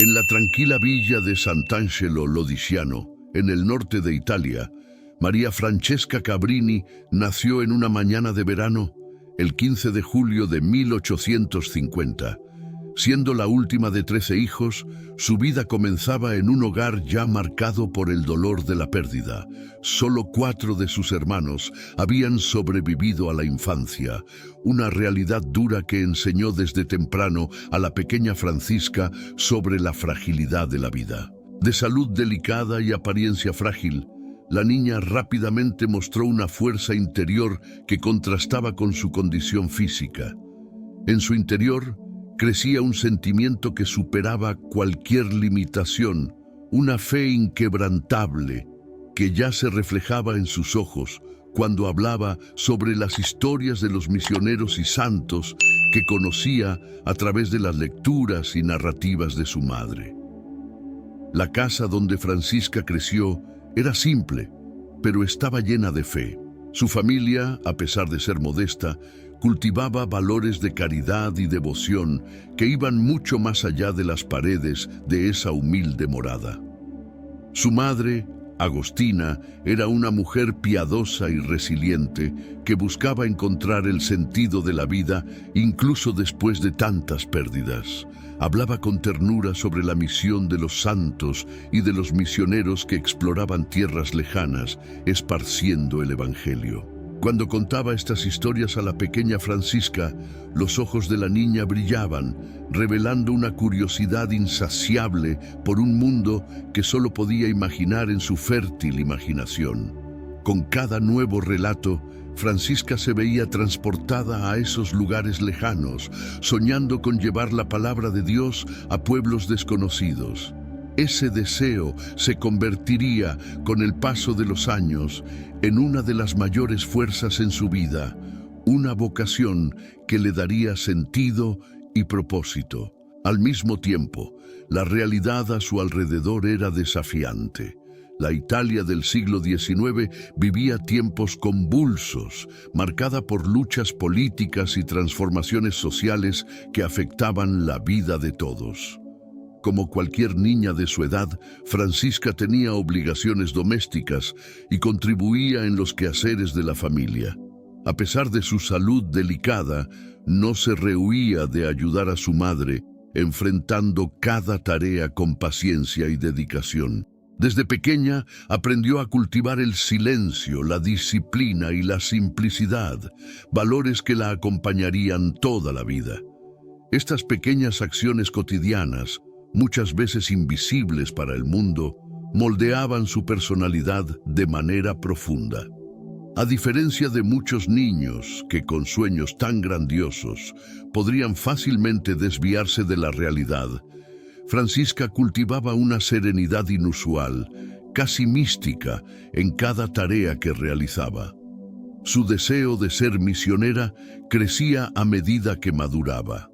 En la tranquila villa de Sant'Angelo Lodiciano, en el norte de Italia, María Francesca Cabrini nació en una mañana de verano, el 15 de julio de 1850. Siendo la última de 13 hijos, su vida comenzaba en un hogar ya marcado por el dolor de la pérdida. Solo 4 de sus hermanos habían sobrevivido a la infancia, una realidad dura que enseñó desde temprano a la pequeña Francisca sobre la fragilidad de la vida. De salud delicada y apariencia frágil, la niña rápidamente mostró una fuerza interior que contrastaba con su condición física. En su interior crecía un sentimiento que superaba cualquier limitación, una fe inquebrantable que ya se reflejaba en sus ojos cuando hablaba sobre las historias de los misioneros y santos que conocía a través de las lecturas y narrativas de su madre. La casa donde Francisca creció era simple, pero estaba llena de fe. Su familia, a pesar de ser modesta, cultivaba valores de caridad y devoción que iban mucho más allá de las paredes de esa humilde morada. Su madre, Agostina, era una mujer piadosa y resiliente que buscaba encontrar el sentido de la vida incluso después de tantas pérdidas. Hablaba con ternura sobre la misión de los santos y de los misioneros que exploraban tierras lejanas, esparciendo el Evangelio. Cuando contaba estas historias a la pequeña Francisca, los ojos de la niña brillaban, revelando una curiosidad insaciable por un mundo que solo podía imaginar en su fértil imaginación. Con cada nuevo relato, Francisca se veía transportada a esos lugares lejanos, soñando con llevar la palabra de Dios a pueblos desconocidos. Ese deseo se convertiría, con el paso de los años, en una de las mayores fuerzas en su vida, una vocación que le daría sentido y propósito. Al mismo tiempo, la realidad a su alrededor era desafiante. La Italia del siglo XIX vivía tiempos convulsos, marcada por luchas políticas y transformaciones sociales que afectaban la vida de todos. Como cualquier niña de su edad, Francisca tenía obligaciones domésticas y contribuía en los quehaceres de la familia. A pesar de su salud delicada, no se rehuía de ayudar a su madre, enfrentando cada tarea con paciencia y dedicación. Desde pequeña aprendió a cultivar el silencio, la disciplina y la simplicidad, valores que la acompañarían toda la vida. Estas pequeñas acciones cotidianas, muchas veces invisibles para el mundo, moldeaban su personalidad de manera profunda. A diferencia de muchos niños que con sueños tan grandiosos podrían fácilmente desviarse de la realidad, Francisca cultivaba una serenidad inusual, casi mística, en cada tarea que realizaba. Su deseo de ser misionera crecía a medida que maduraba.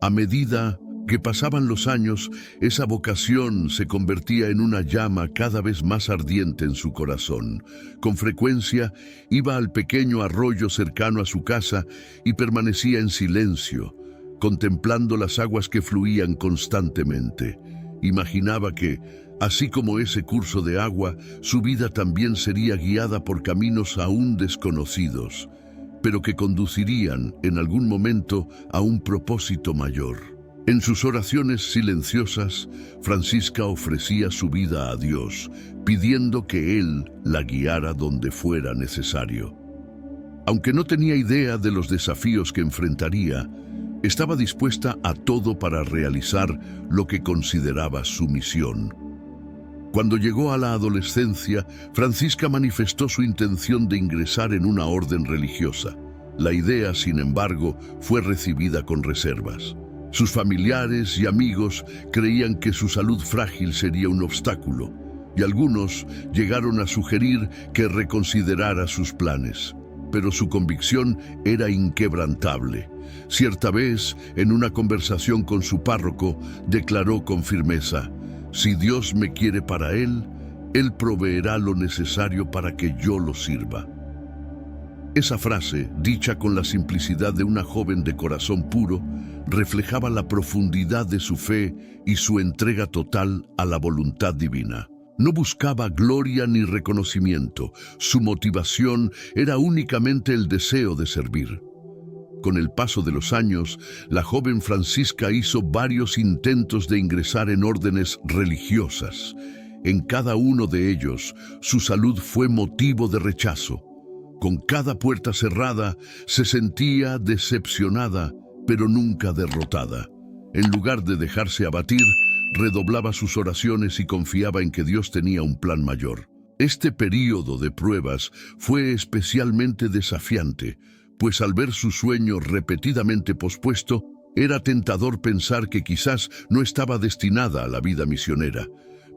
A medida que pasaban los años, esa vocación se convertía en una llama cada vez más ardiente en su corazón. Con frecuencia iba al pequeño arroyo cercano a su casa y permanecía en silencio, contemplando las aguas que fluían constantemente. Imaginaba que, así como ese curso de agua, su vida también sería guiada por caminos aún desconocidos, pero que conducirían en algún momento a un propósito mayor. En sus oraciones silenciosas, Francisca ofrecía su vida a Dios, pidiendo que Él la guiara donde fuera necesario. Aunque no tenía idea de los desafíos que enfrentaría, estaba dispuesta a todo para realizar lo que consideraba su misión. Cuando llegó a la adolescencia, Francisca manifestó su intención de ingresar en una orden religiosa. La idea, sin embargo, fue recibida con reservas. Sus familiares y amigos creían que su salud frágil sería un obstáculo, y algunos llegaron a sugerir que reconsiderara sus planes. Pero su convicción era inquebrantable. Cierta vez, en una conversación con su párroco, declaró con firmeza: «Si Dios me quiere para Él, Él proveerá lo necesario para que yo lo sirva». Esa frase, dicha con la simplicidad de una joven de corazón puro, reflejaba la profundidad de su fe y su entrega total a la voluntad divina. No buscaba gloria ni reconocimiento, su motivación era únicamente el deseo de servir. Con el paso de los años, la joven Francisca hizo varios intentos de ingresar en órdenes religiosas. En cada uno de ellos, su salud fue motivo de rechazo. Con cada puerta cerrada, se sentía decepcionada, pero nunca derrotada. En lugar de dejarse abatir, redoblaba sus oraciones y confiaba en que Dios tenía un plan mayor. Este período de pruebas fue especialmente desafiante, pues al ver su sueño repetidamente pospuesto, era tentador pensar que quizás no estaba destinada a la vida misionera.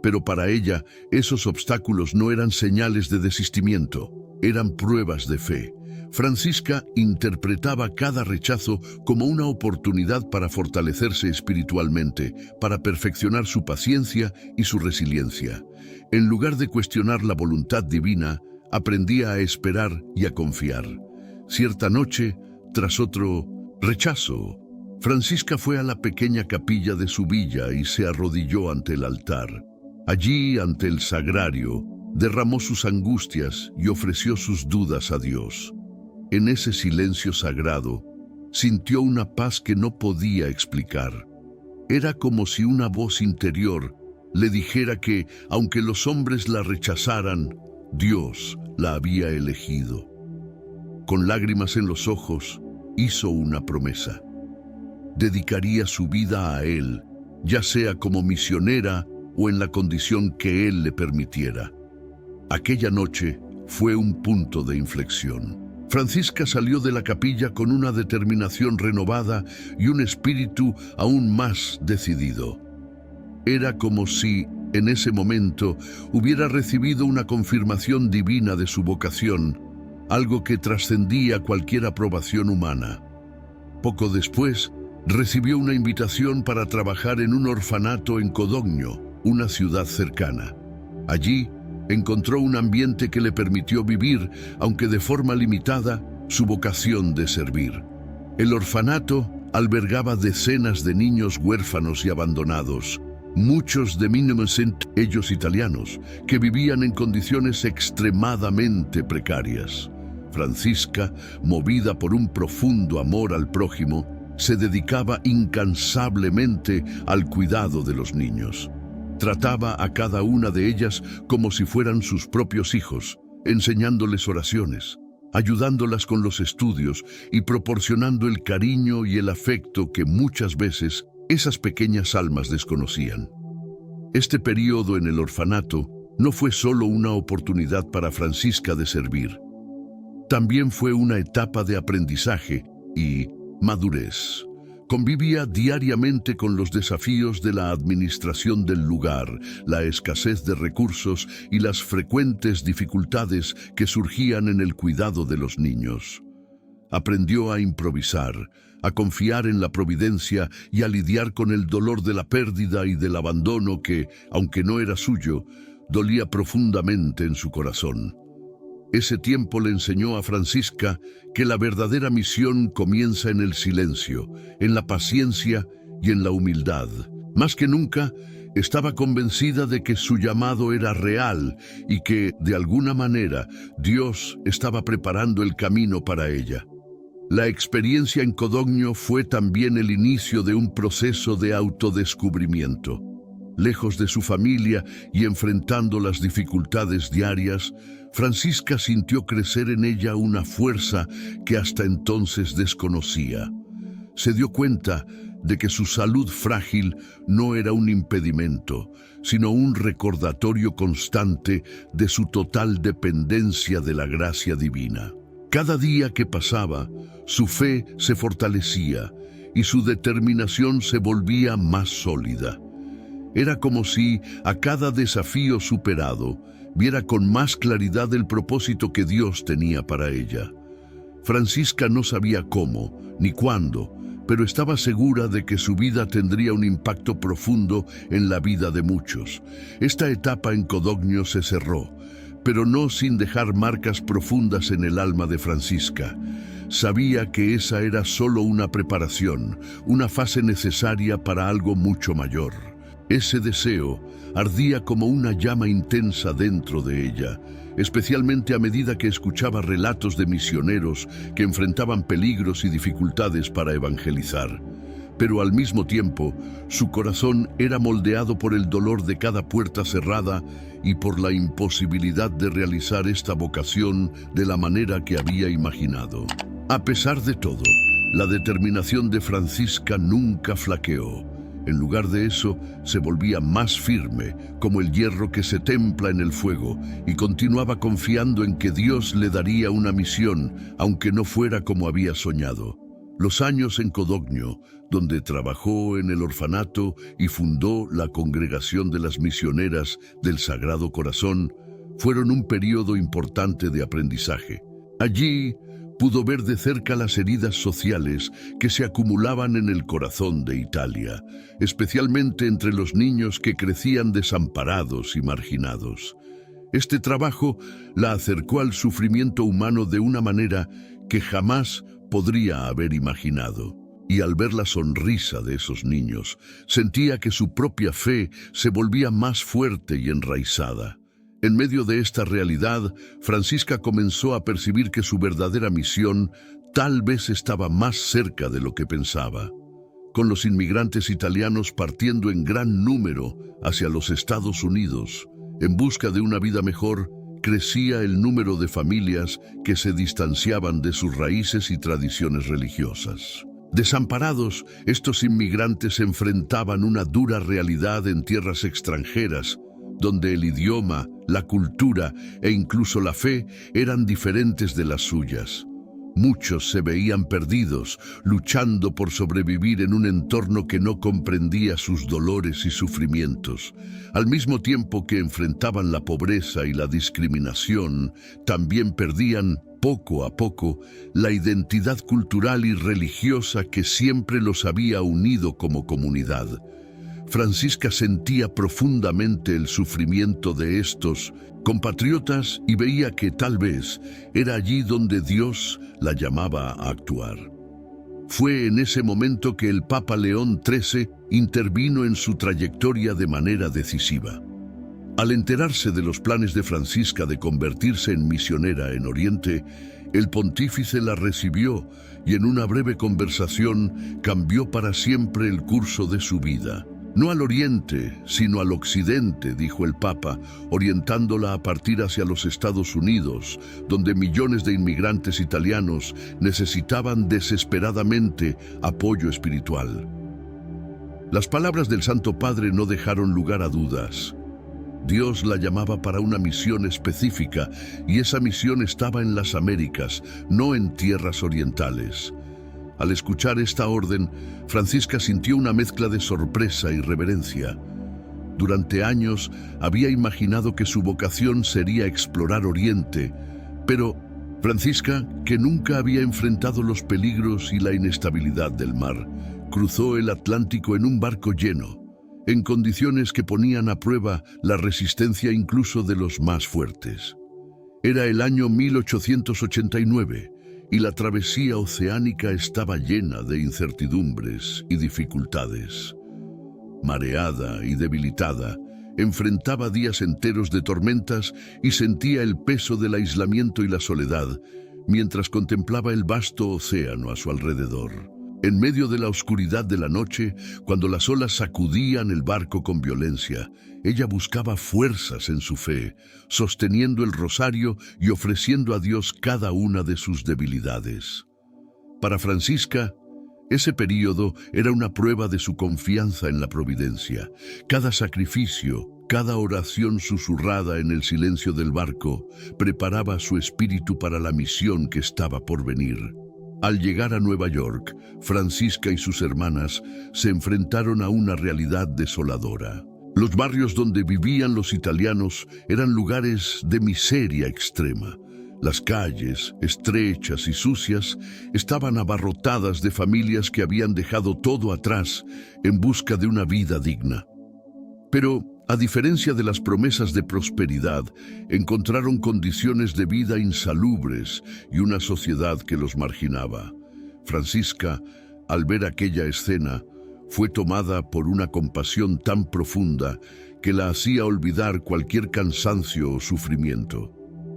Pero para ella, esos obstáculos no eran señales de desistimiento, eran pruebas de fe. Francisca interpretaba cada rechazo como una oportunidad para fortalecerse espiritualmente, para perfeccionar su paciencia y su resiliencia. En lugar de cuestionar la voluntad divina, aprendía a esperar y a confiar. Cierta noche, tras otro rechazo, Francisca fue a la pequeña capilla de su villa y se arrodilló ante el altar. Allí, ante el sagrario, derramó sus angustias y ofreció sus dudas a Dios. En ese silencio sagrado, sintió una paz que no podía explicar. Era como si una voz interior le dijera que, aunque los hombres la rechazaran, Dios la había elegido. Con lágrimas en los ojos, hizo una promesa. Dedicaría su vida a Él, ya sea como misionera o en la condición que Él le permitiera. Aquella noche fue un punto de inflexión. Francisca salió de la capilla con una determinación renovada y un espíritu aún más decidido. Era como si, en ese momento, hubiera recibido una confirmación divina de su vocación, algo que trascendía cualquier aprobación humana. Poco después, recibió una invitación para trabajar en un orfanato en Codogno, una ciudad cercana. Allí, encontró un ambiente que le permitió vivir, aunque de forma limitada, su vocación de servir. El orfanato albergaba decenas de niños huérfanos y abandonados, muchos de Minnesota, ellos italianos, que vivían en condiciones extremadamente precarias. Francisca, movida por un profundo amor al prójimo, se dedicaba incansablemente al cuidado de los niños. Trataba a cada una de ellas como si fueran sus propios hijos, enseñándoles oraciones, ayudándolas con los estudios y proporcionando el cariño y el afecto que muchas veces esas pequeñas almas desconocían. Este período en el orfanato no fue solo una oportunidad para Francisca de servir. También fue una etapa de aprendizaje y madurez. Convivía diariamente con los desafíos de la administración del lugar, la escasez de recursos y las frecuentes dificultades que surgían en el cuidado de los niños. Aprendió a improvisar, a confiar en la providencia y a lidiar con el dolor de la pérdida y del abandono que, aunque no era suyo, dolía profundamente en su corazón. Ese tiempo le enseñó a Francisca que la verdadera misión comienza en el silencio, en la paciencia y en la humildad. Más que nunca, estaba convencida de que su llamado era real y que, de alguna manera, Dios estaba preparando el camino para ella. La experiencia en Codogno fue también el inicio de un proceso de autodescubrimiento. Lejos de su familia y enfrentando las dificultades diarias, Francisca sintió crecer en ella una fuerza que hasta entonces desconocía. Se dio cuenta de que su salud frágil no era un impedimento, sino un recordatorio constante de su total dependencia de la gracia divina. Cada día que pasaba, su fe se fortalecía y su determinación se volvía más sólida. Era como si, a cada desafío superado, viera con más claridad el propósito que Dios tenía para ella. Francisca no sabía cómo ni cuándo, pero estaba segura de que su vida tendría un impacto profundo en la vida de muchos. Esta etapa en Codogno se cerró, pero no sin dejar marcas profundas en el alma de Francisca. Sabía que esa era solo una preparación, una fase necesaria para algo mucho mayor. Ese deseo ardía como una llama intensa dentro de ella, especialmente a medida que escuchaba relatos de misioneros que enfrentaban peligros y dificultades para evangelizar. Pero al mismo tiempo, su corazón era moldeado por el dolor de cada puerta cerrada y por la imposibilidad de realizar esta vocación de la manera que había imaginado. A pesar de todo, la determinación de Francisca nunca flaqueó. En lugar de eso, se volvía más firme, como el hierro que se templa en el fuego, y continuaba confiando en que Dios le daría una misión, aunque no fuera como había soñado. Los años en Codogno, donde trabajó en el orfanato y fundó la Congregación de las Misioneras del Sagrado Corazón, fueron un periodo importante de aprendizaje. Allí pudo ver de cerca las heridas sociales que se acumulaban en el corazón de Italia, especialmente entre los niños que crecían desamparados y marginados. Este trabajo la acercó al sufrimiento humano de una manera que jamás podría haber imaginado. Y al ver la sonrisa de esos niños, sentía que su propia fe se volvía más fuerte y enraizada. En medio de esta realidad, Francisca comenzó a percibir que su verdadera misión tal vez estaba más cerca de lo que pensaba. Con los inmigrantes italianos partiendo en gran número hacia los Estados Unidos, en busca de una vida mejor, crecía el número de familias que se distanciaban de sus raíces y tradiciones religiosas. Desamparados, estos inmigrantes enfrentaban una dura realidad en tierras extranjeras, donde el idioma, la cultura e incluso la fe eran diferentes de las suyas. Muchos se veían perdidos, luchando por sobrevivir en un entorno que no comprendía sus dolores y sufrimientos. Al mismo tiempo que enfrentaban la pobreza y la discriminación, también perdían, poco a poco, la identidad cultural y religiosa que siempre los había unido como comunidad. Francisca sentía profundamente el sufrimiento de estos compatriotas y veía que tal vez era allí donde Dios la llamaba a actuar. Fue en ese momento que el Papa León XIII intervino en su trayectoria de manera decisiva. Al enterarse de los planes de Francisca de convertirse en misionera en Oriente, el pontífice la recibió y en una breve conversación cambió para siempre el curso de su vida. No al oriente, sino al occidente, dijo el Papa, orientándola a partir hacia los Estados Unidos, donde millones de inmigrantes italianos necesitaban desesperadamente apoyo espiritual. Las palabras del Santo Padre no dejaron lugar a dudas. Dios la llamaba para una misión específica, y esa misión estaba en las Américas, no en tierras orientales. Al escuchar esta orden, Francisca sintió una mezcla de sorpresa y reverencia. Durante años había imaginado que su vocación sería explorar Oriente, pero Francisca, que nunca había enfrentado los peligros y la inestabilidad del mar, cruzó el Atlántico en un barco lleno, en condiciones que ponían a prueba la resistencia incluso de los más fuertes. Era el año 1889, y la travesía oceánica estaba llena de incertidumbres y dificultades. Mareada y debilitada, enfrentaba días enteros de tormentas y sentía el peso del aislamiento y la soledad, mientras contemplaba el vasto océano a su alrededor. En medio de la oscuridad de la noche, cuando las olas sacudían el barco con violencia, ella buscaba fuerzas en su fe, sosteniendo el rosario y ofreciendo a Dios cada una de sus debilidades. Para Francisca, ese período era una prueba de su confianza en la providencia. Cada sacrificio, cada oración susurrada en el silencio del barco, preparaba su espíritu para la misión que estaba por venir. Al llegar a Nueva York, Francisca y sus hermanas se enfrentaron a una realidad desoladora. Los barrios donde vivían los italianos eran lugares de miseria extrema. Las calles, estrechas y sucias, estaban abarrotadas de familias que habían dejado todo atrás en busca de una vida digna. Pero A diferencia de las promesas de prosperidad, encontraron condiciones de vida insalubres y una sociedad que los marginaba. Francisca, al ver aquella escena, fue tomada por una compasión tan profunda que la hacía olvidar cualquier cansancio o sufrimiento.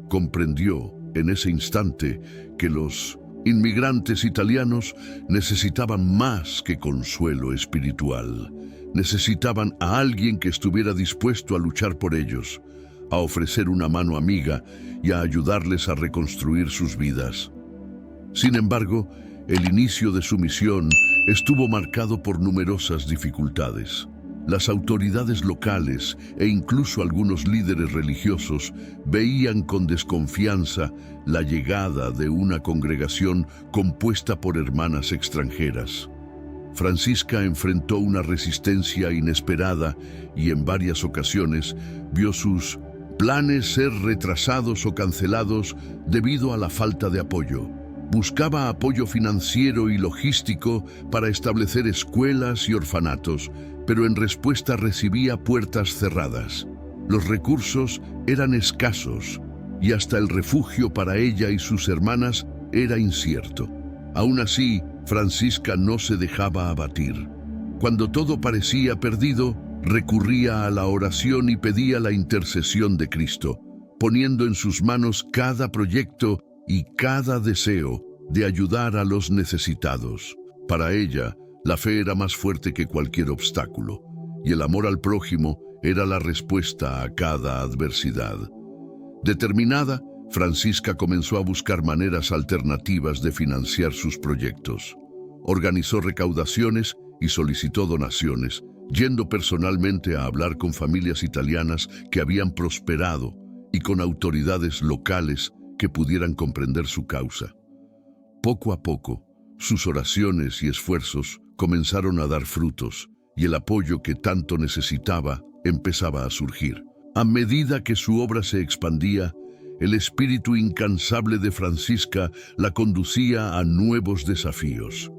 Comprendió en ese instante que los inmigrantes italianos necesitaban más que consuelo espiritual. Necesitaban a alguien que estuviera dispuesto a luchar por ellos, a ofrecer una mano amiga y a ayudarles a reconstruir sus vidas. Sin embargo, el inicio de su misión estuvo marcado por numerosas dificultades. Las autoridades locales e incluso algunos líderes religiosos veían con desconfianza la llegada de una congregación compuesta por hermanas extranjeras. Francisca enfrentó una resistencia inesperada y en varias ocasiones vio sus planes ser retrasados o cancelados debido a la falta de apoyo. Buscaba apoyo financiero y logístico para establecer escuelas y orfanatos, pero en respuesta recibía puertas cerradas. Los recursos eran escasos y hasta el refugio para ella y sus hermanas era incierto. Aún así, Francisca no se dejaba abatir. Cuando todo parecía perdido, recurría a la oración y pedía la intercesión de Cristo, poniendo en sus manos cada proyecto y cada deseo de ayudar a los necesitados. Para ella, la fe era más fuerte que cualquier obstáculo, y el amor al prójimo era la respuesta a cada adversidad. Determinada, Francisca comenzó a buscar maneras alternativas de financiar sus proyectos. Organizó recaudaciones y solicitó donaciones, yendo personalmente a hablar con familias italianas que habían prosperado y con autoridades locales que pudieran comprender su causa. Poco a poco, sus oraciones y esfuerzos comenzaron a dar frutos y el apoyo que tanto necesitaba empezaba a surgir. A medida que su obra se expandía, el espíritu incansable de Francisca la conducía a nuevos desafíos.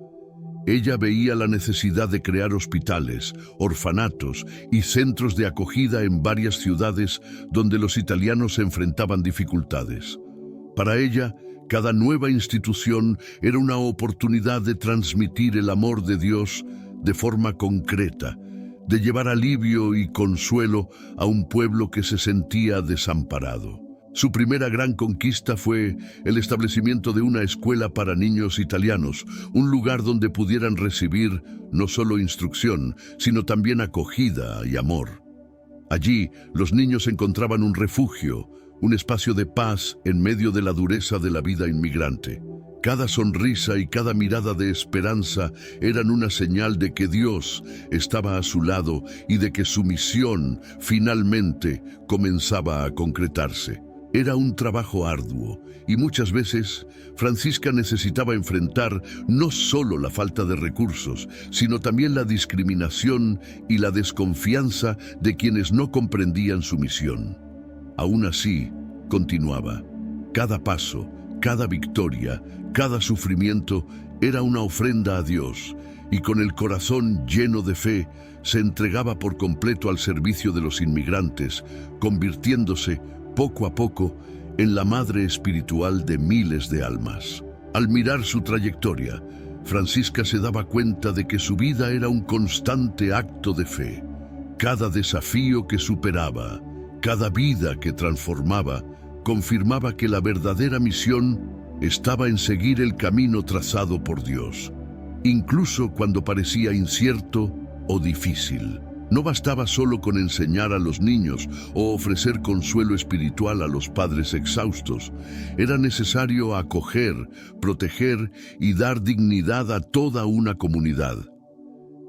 Ella veía la necesidad de crear hospitales, orfanatos y centros de acogida en varias ciudades donde los italianos se enfrentaban dificultades. Para ella, cada nueva institución era una oportunidad de transmitir el amor de Dios de forma concreta, de llevar alivio y consuelo a un pueblo que se sentía desamparado. Su primera gran conquista fue el establecimiento de una escuela para niños italianos, un lugar donde pudieran recibir no solo instrucción, sino también acogida y amor. Allí, los niños encontraban un refugio, un espacio de paz en medio de la dureza de la vida inmigrante. Cada sonrisa y cada mirada de esperanza eran una señal de que Dios estaba a su lado y de que su misión finalmente comenzaba a concretarse. Era un trabajo arduo y muchas veces Francisca necesitaba enfrentar no solo la falta de recursos, sino también la discriminación y la desconfianza de quienes no comprendían su misión. Aún así, continuaba. Cada paso, cada victoria, cada sufrimiento era una ofrenda a Dios y con el corazón lleno de fe se entregaba por completo al servicio de los inmigrantes, convirtiéndose poco a poco en la madre espiritual de miles de almas. Al mirar su trayectoria, Francisca se daba cuenta de que su vida era un constante acto de fe. Cada desafío que superaba, cada vida que transformaba, confirmaba que la verdadera misión estaba en seguir el camino trazado por Dios, incluso cuando parecía incierto o difícil. No bastaba solo con enseñar a los niños o ofrecer consuelo espiritual a los padres exhaustos. Era necesario acoger, proteger y dar dignidad a toda una comunidad.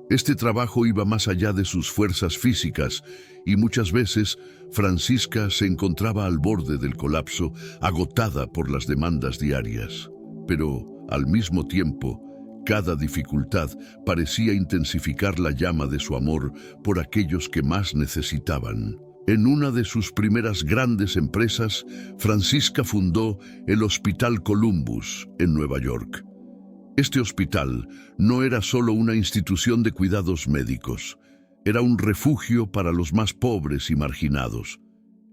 Este trabajo iba más allá de sus fuerzas físicas y muchas veces Francisca se encontraba al borde del colapso, agotada por las demandas diarias. Pero, al mismo tiempo, cada dificultad parecía intensificar la llama de su amor por aquellos que más necesitaban. En una de sus primeras grandes empresas, Francisca fundó el Hospital Columbus en Nueva York. Este hospital no era solo una institución de cuidados médicos, Era un refugio para los más pobres y marginados.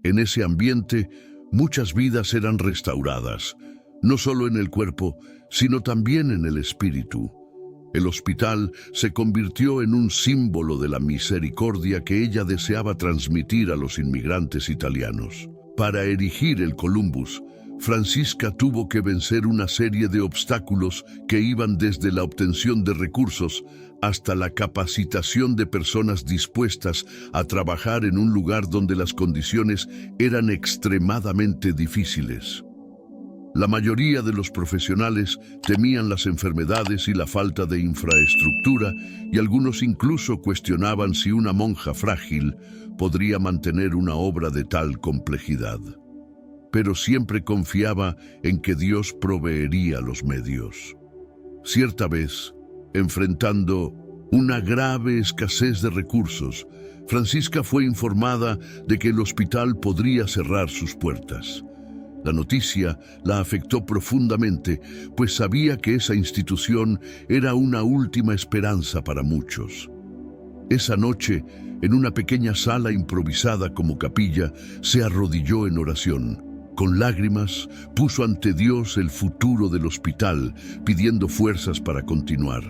En ese ambiente, muchas vidas eran restauradas, no solo en el cuerpo, sino también en el espíritu. El hospital se convirtió en un símbolo de la misericordia que ella deseaba transmitir a los inmigrantes italianos. Para erigir el Columbus, Francisca tuvo que vencer una serie de obstáculos que iban desde la obtención de recursos hasta la capacitación de personas dispuestas a trabajar en un lugar donde las condiciones eran extremadamente difíciles. La mayoría de los profesionales temían las enfermedades y la falta de infraestructura, y algunos incluso cuestionaban si una monja frágil podría mantener una obra de tal complejidad. Pero siempre confiaba en que Dios proveería los medios. Cierta vez, enfrentando una grave escasez de recursos, Francisca fue informada de que el hospital podría cerrar sus puertas. La noticia la afectó profundamente, pues sabía que esa institución era una última esperanza para muchos. Esa noche, en una pequeña sala improvisada como capilla, se arrodilló en oración. Con lágrimas, puso ante Dios el futuro del hospital, pidiendo fuerzas para continuar.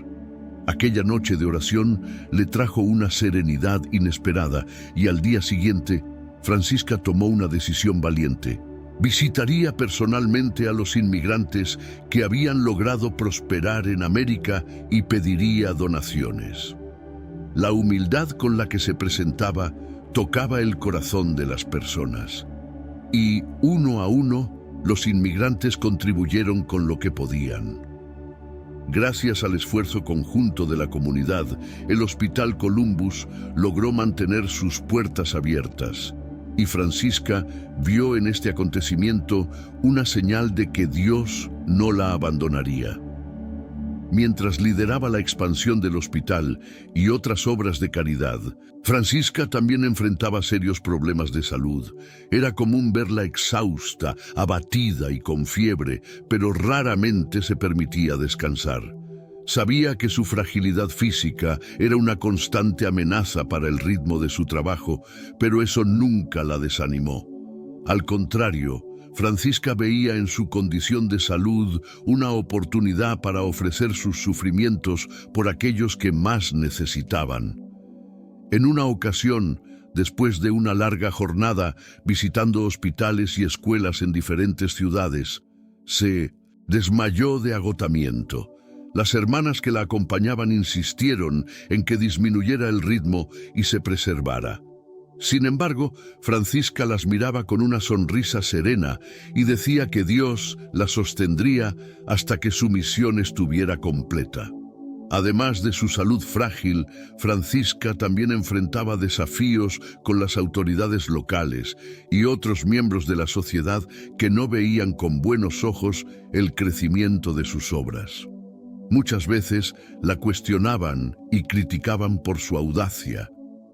Aquella noche de oración le trajo una serenidad inesperada, y al día siguiente, Francisca tomó una decisión valiente. Visitaría personalmente a los inmigrantes que habían logrado prosperar en América y pediría donaciones. La humildad con la que se presentaba tocaba el corazón de las personas. Y, uno a uno, los inmigrantes contribuyeron con lo que podían. Gracias al esfuerzo conjunto de la comunidad, el Hospital Columbus logró mantener sus puertas abiertas. Y Francisca vio en este acontecimiento una señal de que Dios no la abandonaría. Mientras lideraba la expansión del hospital y otras obras de caridad, Francisca también enfrentaba serios problemas de salud. Era común verla exhausta, abatida y con fiebre, pero raramente se permitía descansar. Sabía que su fragilidad física era una constante amenaza para el ritmo de su trabajo, pero eso nunca la desanimó. Al contrario, Francisca veía en su condición de salud una oportunidad para ofrecer sus sufrimientos por aquellos que más necesitaban. En una ocasión, después de una larga jornada visitando hospitales y escuelas en diferentes ciudades, se desmayó de agotamiento. Las hermanas que la acompañaban insistieron en que disminuyera el ritmo y se preservara. Sin embargo, Francisca las miraba con una sonrisa serena y decía que Dios la sostendría hasta que su misión estuviera completa. Además de su salud frágil, Francisca también enfrentaba desafíos con las autoridades locales y otros miembros de la sociedad que no veían con buenos ojos el crecimiento de sus obras. Muchas veces la cuestionaban y criticaban por su audacia,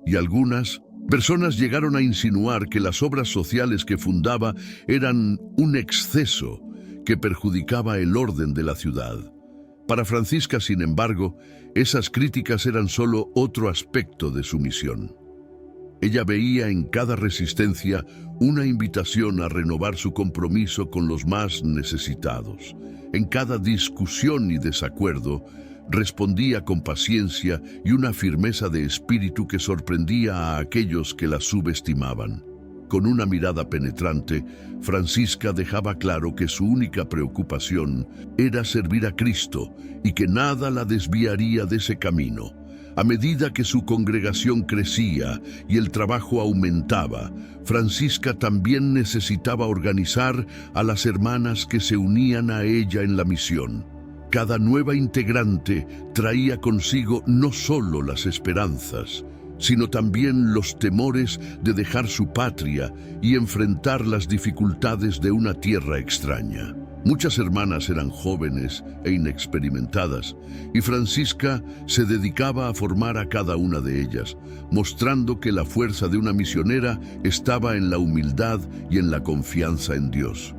y algunas personas llegaron a insinuar que las obras sociales que fundaba eran un exceso que perjudicaba el orden de la ciudad. Para Francisca, sin embargo, esas críticas eran solo otro aspecto de su misión. Ella veía en cada resistencia una invitación a renovar su compromiso con los más necesitados. En cada discusión y desacuerdo, respondía con paciencia y una firmeza de espíritu que sorprendía a aquellos que la subestimaban. Con una mirada penetrante, Francisca dejaba claro que su única preocupación era servir a Cristo y que nada la desviaría de ese camino. A medida que su congregación crecía y el trabajo aumentaba, Francisca también necesitaba organizar a las hermanas que se unían a ella en la misión. Cada nueva integrante traía consigo no solo las esperanzas, sino también los temores de dejar su patria y enfrentar las dificultades de una tierra extraña. Muchas hermanas eran jóvenes e inexperimentadas, y Francisca se dedicaba a formar a cada una de ellas, mostrando que la fuerza de una misionera estaba en la humildad y en la confianza en Dios.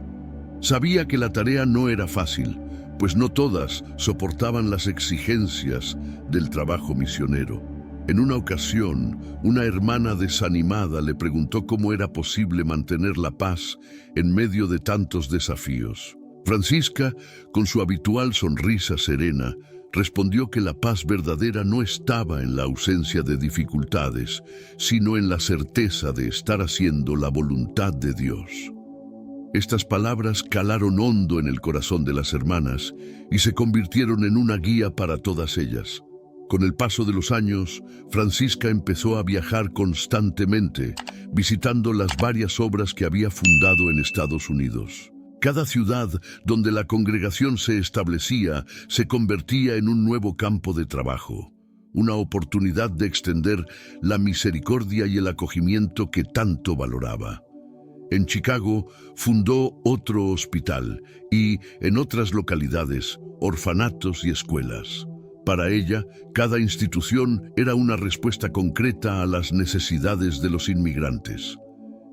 Sabía que la tarea no era fácil, pues no todas soportaban las exigencias del trabajo misionero. En una ocasión, una hermana desanimada le preguntó cómo era posible mantener la paz en medio de tantos desafíos. Francisca, con su habitual sonrisa serena, respondió que la paz verdadera no estaba en la ausencia de dificultades, sino en la certeza de estar haciendo la voluntad de Dios. Estas palabras calaron hondo en el corazón de las hermanas y se convirtieron en una guía para todas ellas. Con el paso de los años, Francisca empezó a viajar constantemente, visitando las varias obras que había fundado en Estados Unidos. Cada ciudad donde la congregación se establecía se convertía en un nuevo campo de trabajo, una oportunidad de extender la misericordia y el acogimiento que tanto valoraba. En Chicago fundó otro hospital y, en otras localidades, orfanatos y escuelas. Para ella, cada institución era una respuesta concreta a las necesidades de los inmigrantes.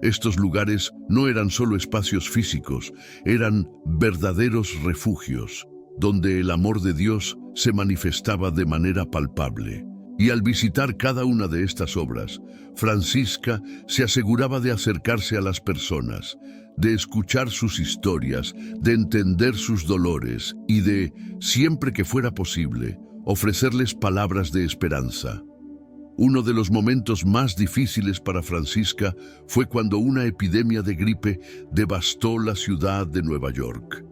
Estos lugares no eran solo espacios físicos, eran verdaderos refugios, donde el amor de Dios se manifestaba de manera palpable. Y al visitar cada una de estas obras, Francisca se aseguraba de acercarse a las personas, de escuchar sus historias, de entender sus dolores y de, siempre que fuera posible, ofrecerles palabras de esperanza. Uno de los momentos más difíciles para Francisca fue cuando una epidemia de gripe devastó la ciudad de Nueva York.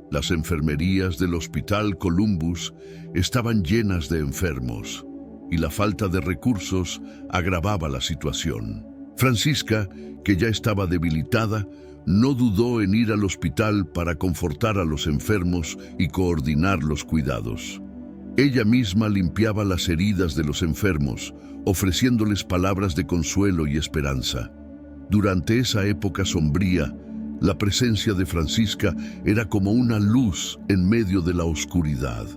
Las enfermerías del Hospital Columbus estaban llenas de enfermos y la falta de recursos agravaba la situación. Francisca, que ya estaba debilitada, no dudó en ir al hospital para confortar a los enfermos y coordinar los cuidados. Ella misma limpiaba las heridas de los enfermos, ofreciéndoles palabras de consuelo y esperanza. Durante esa época sombría, la presencia de Francisca era como una luz en medio de la oscuridad.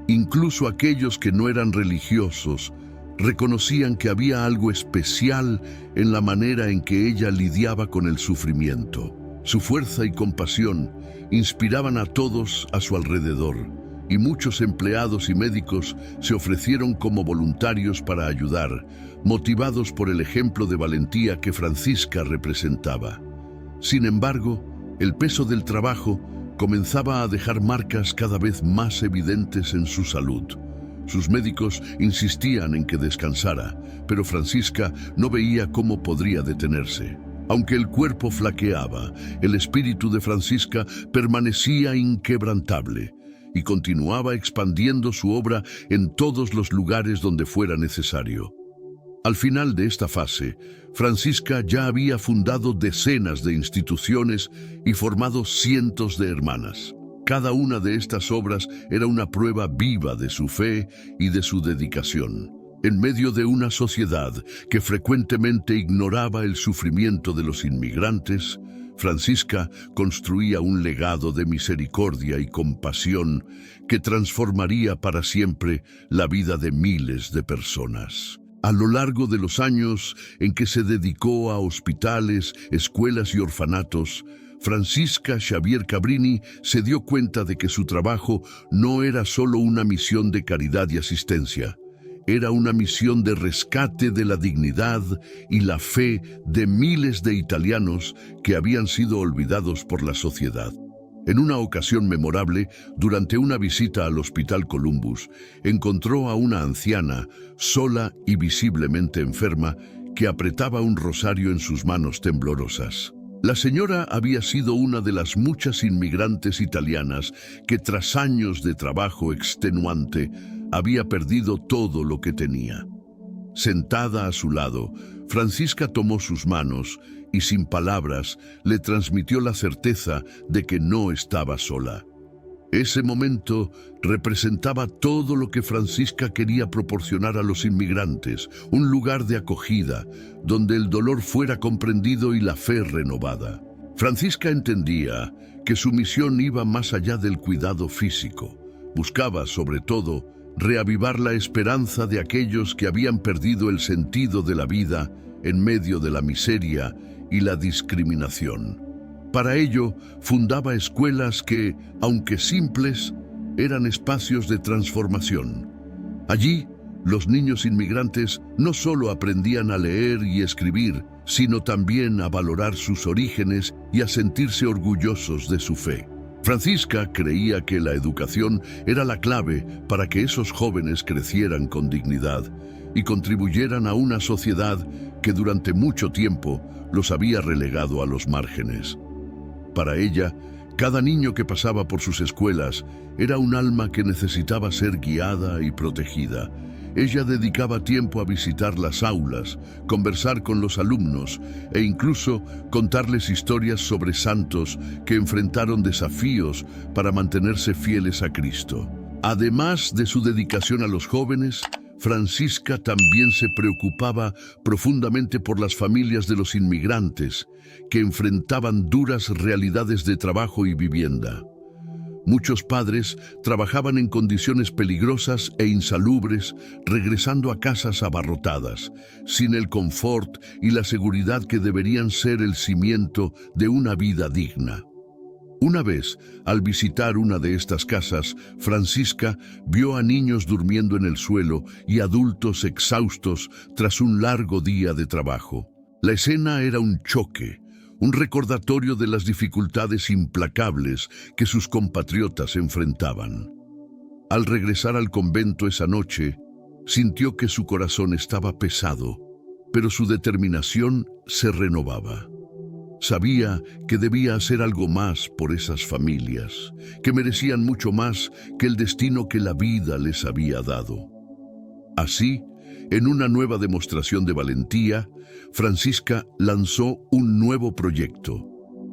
Incluso aquellos que no eran religiosos reconocían que había algo especial en la manera en que ella lidiaba con el sufrimiento. Su fuerza y compasión inspiraban a todos a su alrededor, y muchos empleados y médicos se ofrecieron como voluntarios para ayudar, motivados por el ejemplo de valentía que Francisca representaba. Sin embargo, el peso del trabajo comenzaba a dejar marcas cada vez más evidentes en su salud. Sus médicos insistían en que descansara, pero Francisca no veía cómo podría detenerse. Aunque el cuerpo flaqueaba, el espíritu de Francisca permanecía inquebrantable y continuaba expandiendo su obra en todos los lugares donde fuera necesario. Al final de esta fase, Francisca ya había fundado decenas de instituciones y formado cientos de hermanas. Cada una de estas obras era una prueba viva de su fe y de su dedicación. En medio de una sociedad que frecuentemente ignoraba el sufrimiento de los inmigrantes, Francisca construía un legado de misericordia y compasión que transformaría para siempre la vida de miles de personas. A lo largo de los años en que se dedicó a hospitales, escuelas y orfanatos, Francisca Xavier Cabrini se dio cuenta de que su trabajo no era solo una misión de caridad y asistencia. Era una misión de rescate de la dignidad y la fe de miles de italianos que habían sido olvidados por la sociedad. En una ocasión memorable, durante una visita al Hospital Columbus, encontró a una anciana, sola y visiblemente enferma, que apretaba un rosario en sus manos temblorosas. La señora había sido una de las muchas inmigrantes italianas que, tras años de trabajo extenuante, había perdido todo lo que tenía. Sentada a su lado, Francisca tomó sus manos y, sin palabras, le transmitió la certeza de que no estaba sola. Ese momento representaba todo lo que Francisca quería proporcionar a los inmigrantes, un lugar de acogida, donde el dolor fuera comprendido y la fe renovada. Francisca entendía que su misión iba más allá del cuidado físico. Buscaba, sobre todo, reavivar la esperanza de aquellos que habían perdido el sentido de la vida en medio de la miseria y la discriminación. Para ello, fundaba escuelas que, aunque simples, eran espacios de transformación. Allí, Los niños inmigrantes no solo aprendían a leer y escribir, sino también a valorar sus orígenes y a sentirse orgullosos de su fe. Francisca creía que la educación era la clave para que esos jóvenes crecieran con dignidad y contribuyeran a una sociedad que durante mucho tiempo los había relegado a los márgenes. Para ella, cada niño que pasaba por sus escuelas era un alma que necesitaba ser guiada y protegida. Ella dedicaba tiempo a visitar las aulas, conversar con los alumnos e incluso contarles historias sobre santos que enfrentaron desafíos para mantenerse fieles a Cristo. Además de su dedicación a los jóvenes, Francisca también se preocupaba profundamente por las familias de los inmigrantes, que enfrentaban duras realidades de trabajo y vivienda. Muchos padres trabajaban en condiciones peligrosas e insalubres, regresando a casas abarrotadas, sin el confort y la seguridad que deberían ser el cimiento de una vida digna. Una vez, al visitar una de estas casas, Francisca vio a niños durmiendo en el suelo y adultos exhaustos tras un largo día de trabajo. La escena era un choque, un recordatorio de las dificultades implacables que sus compatriotas enfrentaban. Al regresar al convento esa noche, sintió que su corazón estaba pesado, pero su determinación se renovaba. Sabía que debía hacer algo más por esas familias, que merecían mucho más que el destino que la vida les había dado. Así, en una nueva demostración de valentía, Francisca lanzó un nuevo proyecto,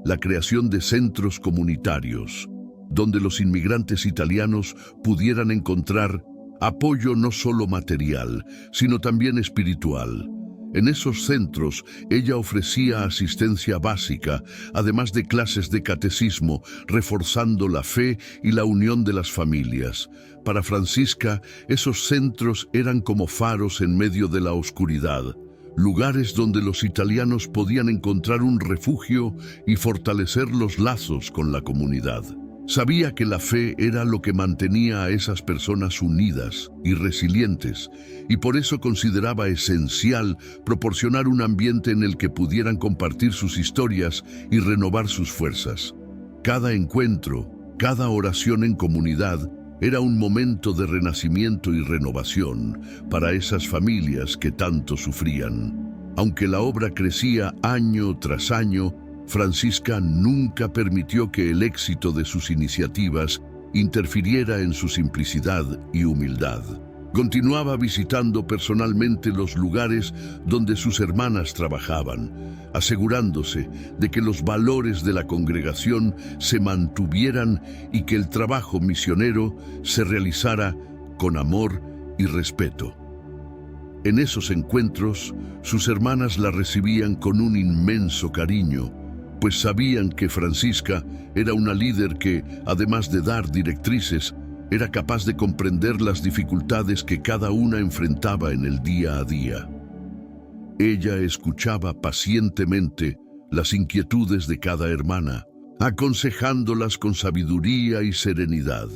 la creación de centros comunitarios, donde los inmigrantes italianos pudieran encontrar apoyo no solo material, sino también espiritual. En esos centros, ella ofrecía asistencia básica, además de clases de catecismo, reforzando la fe y la unión de las familias. Para Francisca, esos centros eran como faros en medio de la oscuridad, lugares donde los italianos podían encontrar un refugio y fortalecer los lazos con la comunidad. Sabía que la fe era lo que mantenía a esas personas unidas y resilientes, y por eso consideraba esencial proporcionar un ambiente en el que pudieran compartir sus historias y renovar sus fuerzas. Cada encuentro, cada oración en comunidad, era un momento de renacimiento y renovación para esas familias que tanto sufrían. Aunque la obra crecía año tras año, Francisca nunca permitió que el éxito de sus iniciativas interfiriera en su simplicidad y humildad. Continuaba visitando personalmente los lugares donde sus hermanas trabajaban, asegurándose de que los valores de la congregación se mantuvieran y que el trabajo misionero se realizara con amor y respeto. En esos encuentros, sus hermanas la recibían con un inmenso cariño, pues sabían que Francisca era una líder que, además de dar directrices, era capaz de comprender las dificultades que cada una enfrentaba en el día a día. Ella escuchaba pacientemente las inquietudes de cada hermana, aconsejándolas con sabiduría y serenidad.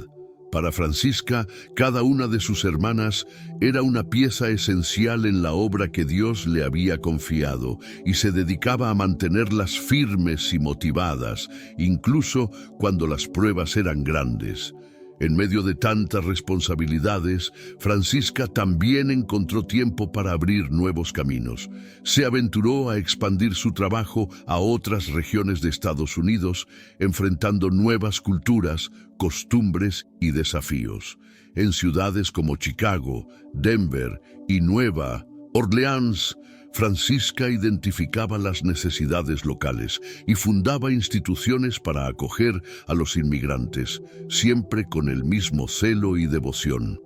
Para Francisca, cada una de sus hermanas era una pieza esencial en la obra que Dios le había confiado y se dedicaba a mantenerlas firmes y motivadas, incluso cuando las pruebas eran grandes. En medio de tantas responsabilidades, Francisca también encontró tiempo para abrir nuevos caminos. Se aventuró a expandir su trabajo a otras regiones de Estados Unidos, enfrentando nuevas culturas, costumbres y desafíos. En ciudades como Chicago, Denver y Nueva Orleans, Francisca identificaba las necesidades locales y fundaba instituciones para acoger a los inmigrantes, siempre con el mismo celo y devoción.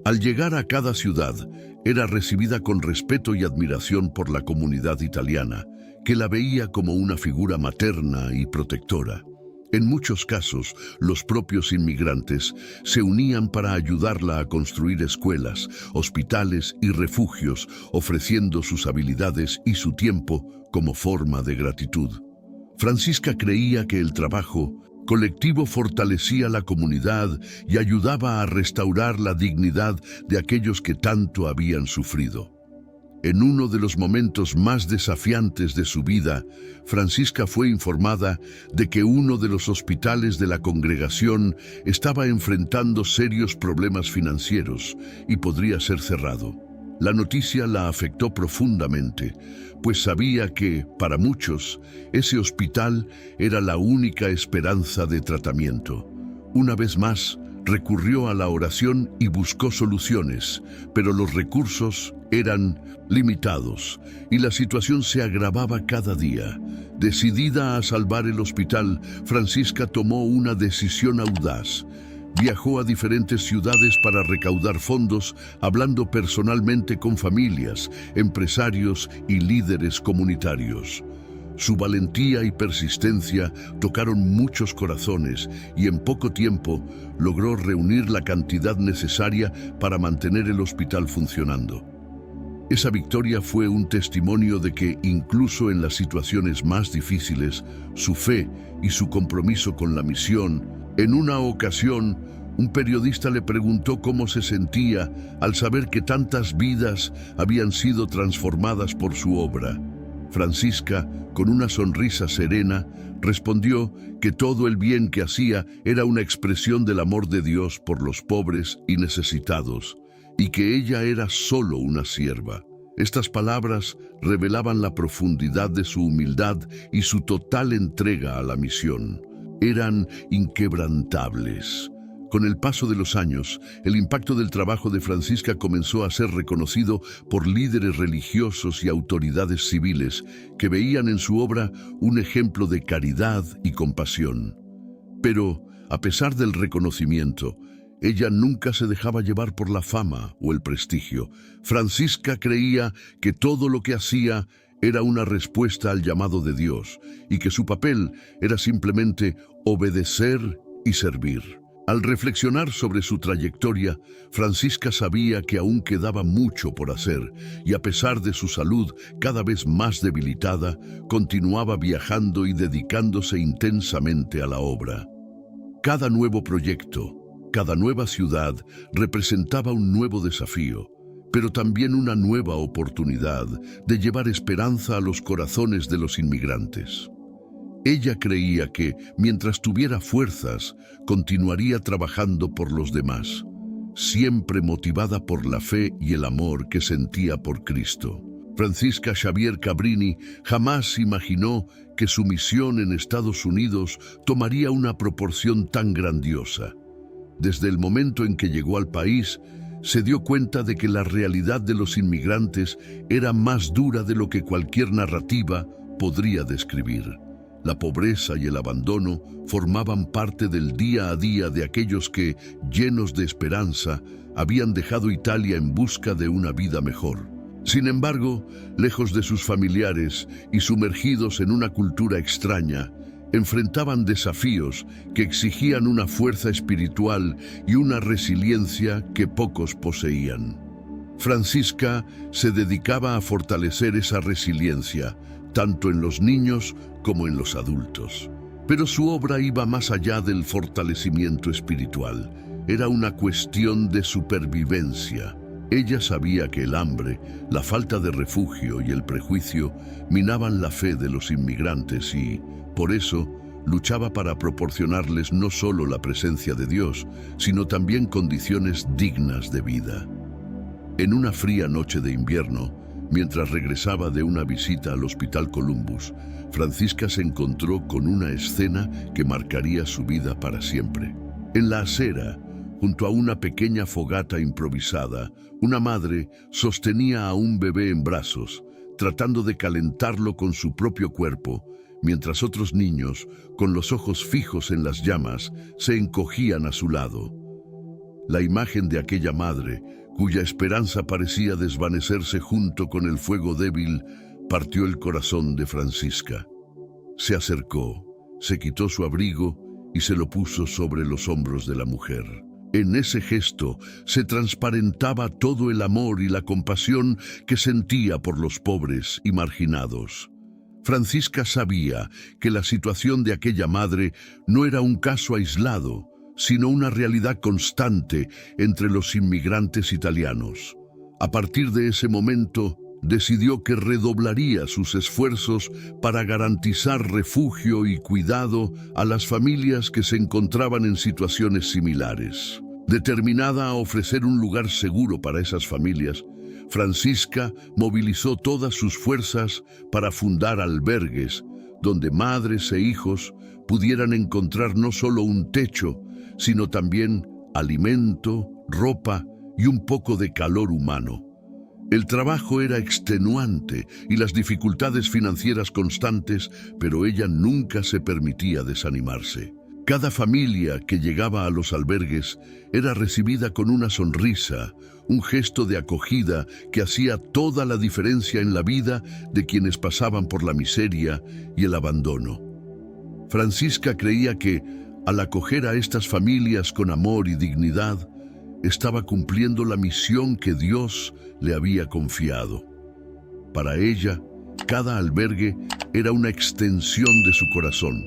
Al llegar a cada ciudad, era recibida con respeto y admiración por la comunidad italiana, que la veía como una figura materna y protectora. En muchos casos, los propios inmigrantes se unían para ayudarla a construir escuelas, hospitales y refugios, ofreciendo sus habilidades y su tiempo como forma de gratitud. Francisca creía que el trabajo colectivo fortalecía la comunidad y ayudaba a restaurar la dignidad de aquellos que tanto habían sufrido. En uno de los momentos más desafiantes de su vida, Francisca fue informada de que uno de los hospitales de la congregación estaba enfrentando serios problemas financieros y podría ser cerrado. La noticia la afectó profundamente, pues sabía que, para muchos, ese hospital era la única esperanza de tratamiento. Una vez más, recurrió a la oración y buscó soluciones, pero los recursos eran limitados y la situación se agravaba cada día. Decidida a salvar el hospital, Francisca tomó una decisión audaz. Viajó a diferentes ciudades para recaudar fondos, hablando personalmente con familias, empresarios y líderes comunitarios. Su valentía y persistencia tocaron muchos corazones y en poco tiempo logró reunir la cantidad necesaria para mantener el hospital funcionando. Esa victoria fue un testimonio de que, incluso en las situaciones más difíciles, su fe y su compromiso con la misión. En una ocasión, un periodista le preguntó cómo se sentía al saber que tantas vidas habían sido transformadas por su obra. Francisca, con una sonrisa serena, respondió que todo el bien que hacía era una expresión del amor de Dios por los pobres y necesitados, y que ella era solo una sierva. Estas palabras revelaban la profundidad de su humildad y su total entrega a la misión. Eran inquebrantables. Con el paso de los años, el impacto del trabajo de Francisca comenzó a ser reconocido por líderes religiosos y autoridades civiles que veían en su obra un ejemplo de caridad y compasión. Pero, a pesar del reconocimiento, ella nunca se dejaba llevar por la fama o el prestigio. Francisca creía que todo lo que hacía era una respuesta al llamado de Dios y que su papel era simplemente obedecer y servir. Al reflexionar sobre su trayectoria, Francisca sabía que aún quedaba mucho por hacer y a pesar de su salud cada vez más debilitada, continuaba viajando y dedicándose intensamente a la obra. Cada nuevo proyecto, cada nueva ciudad representaba un nuevo desafío, pero también una nueva oportunidad de llevar esperanza a los corazones de los inmigrantes. Ella creía que, mientras tuviera fuerzas, continuaría trabajando por los demás, siempre motivada por la fe y el amor que sentía por Cristo. Francisca Xavier Cabrini jamás imaginó que su misión en Estados Unidos tomaría una proporción tan grandiosa. Desde el momento en que llegó al país, se dio cuenta de que la realidad de los inmigrantes era más dura de lo que cualquier narrativa podría describir. La pobreza y el abandono formaban parte del día a día de aquellos que, llenos de esperanza, habían dejado Italia en busca de una vida mejor. Sin embargo, lejos de sus familiares y sumergidos en una cultura extraña, enfrentaban desafíos que exigían una fuerza espiritual y una resiliencia que pocos poseían. Francisca se dedicaba a fortalecer esa resiliencia, tanto en los niños como en los adultos. Pero su obra iba más allá del fortalecimiento espiritual. Era una cuestión de supervivencia. Ella sabía que el hambre, la falta de refugio y el prejuicio minaban la fe de los inmigrantes y, por eso, luchaba para proporcionarles no solo la presencia de Dios, sino también condiciones dignas de vida. En una fría noche de invierno, mientras regresaba de una visita al Hospital Columbus, Francisca se encontró con una escena que marcaría su vida para siempre. En la acera, junto a una pequeña fogata improvisada, una madre sostenía a un bebé en brazos, tratando de calentarlo con su propio cuerpo, mientras otros niños, con los ojos fijos en las llamas, se encogían a su lado. La imagen de aquella madre, cuya esperanza parecía desvanecerse junto con el fuego débil, partió el corazón de Francisca. Se acercó, se quitó su abrigo y se lo puso sobre los hombros de la mujer. En ese gesto se transparentaba todo el amor y la compasión que sentía por los pobres y marginados. Francisca sabía que la situación de aquella madre no era un caso aislado, sino una realidad constante entre los inmigrantes italianos. A partir de ese momento, decidió que redoblaría sus esfuerzos para garantizar refugio y cuidado a las familias que se encontraban en situaciones similares. Determinada a ofrecer un lugar seguro para esas familias, Francisca movilizó todas sus fuerzas para fundar albergues donde madres e hijos pudieran encontrar no solo un techo, sino también alimento, ropa y un poco de calor humano. El trabajo era extenuante y las dificultades financieras constantes, pero ella nunca se permitía desanimarse. Cada familia que llegaba a los albergues era recibida con una sonrisa, un gesto de acogida que hacía toda la diferencia en la vida de quienes pasaban por la miseria y el abandono. Francisca creía que, al acoger a estas familias con amor y dignidad, estaba cumpliendo la misión que Dios le había confiado. Para ella, cada albergue era una extensión de su corazón,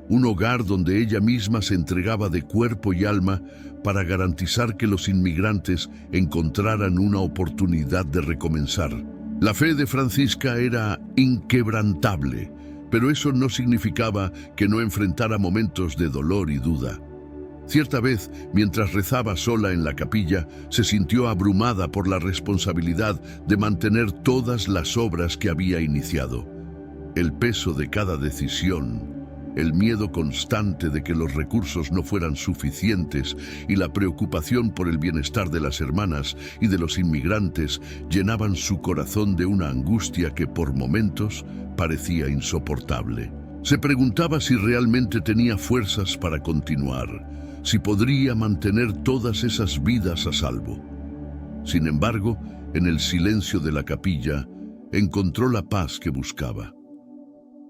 un hogar donde ella misma se entregaba de cuerpo y alma para garantizar que los inmigrantes encontraran una oportunidad de recomenzar. La fe de Francisca era inquebrantable, pero eso no significaba que no enfrentara momentos de dolor y duda. Cierta vez, mientras rezaba sola en la capilla, se sintió abrumada por la responsabilidad de mantener todas las obras que había iniciado. El peso de cada decisión, el miedo constante de que los recursos no fueran suficientes y la preocupación por el bienestar de las hermanas y de los inmigrantes llenaban su corazón de una angustia que por momentos parecía insoportable. Se preguntaba si realmente tenía fuerzas para continuar, si podría mantener todas esas vidas a salvo. Sin embargo, en el silencio de la capilla, encontró la paz que buscaba.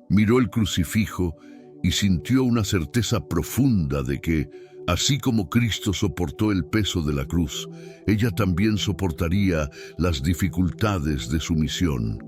Miró el crucifijo y sintió una certeza profunda de que, así como Cristo soportó el peso de la cruz, ella también soportaría las dificultades de su misión.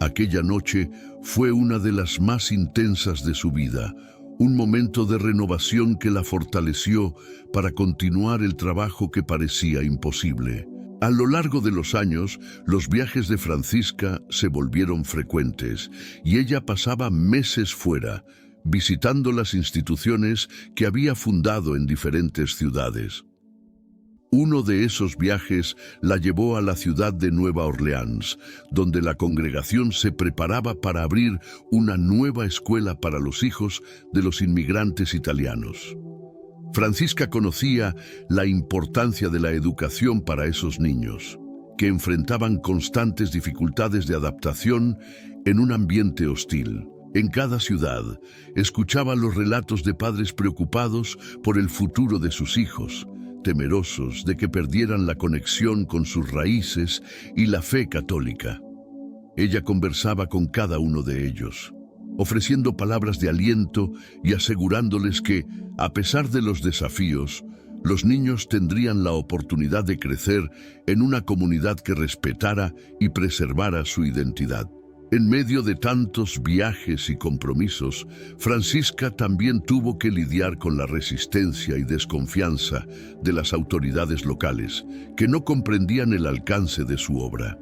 Aquella noche fue una de las más intensas de su vida, un momento de renovación que la fortaleció para continuar el trabajo que parecía imposible. A lo largo de los años, los viajes de Francisca se volvieron frecuentes y ella pasaba meses fuera, visitando las instituciones que había fundado en diferentes ciudades. Uno de esos viajes la llevó a la ciudad de Nueva Orleans, donde la congregación se preparaba para abrir una nueva escuela para los hijos de los inmigrantes italianos. Francisca conocía la importancia de la educación para esos niños, que enfrentaban constantes dificultades de adaptación en un ambiente hostil. En cada ciudad, escuchaba los relatos de padres preocupados por el futuro de sus hijos, temerosos de que perdieran la conexión con sus raíces y la fe católica. Ella conversaba con cada uno de ellos, ofreciendo palabras de aliento y asegurándoles que, a pesar de los desafíos, los niños tendrían la oportunidad de crecer en una comunidad que respetara y preservara su identidad. En medio de tantos viajes y compromisos, Francisca también tuvo que lidiar con la resistencia y desconfianza de las autoridades locales, que no comprendían el alcance de su obra.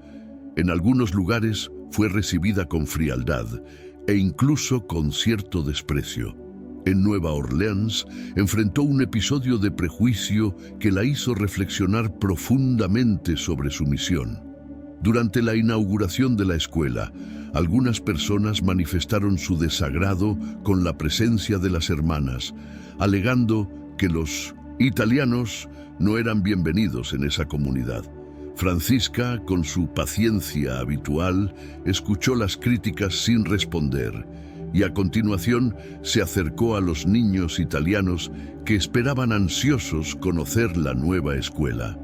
En algunos lugares fue recibida con frialdad e incluso con cierto desprecio. En Nueva Orleans enfrentó un episodio de prejuicio que la hizo reflexionar profundamente sobre su misión. Durante la inauguración de la escuela, algunas personas manifestaron su desagrado con la presencia de las hermanas, alegando que los italianos no eran bienvenidos en esa comunidad. Francisca, con su paciencia habitual, escuchó las críticas sin responder y a continuación se acercó a los niños italianos que esperaban ansiosos conocer la nueva escuela.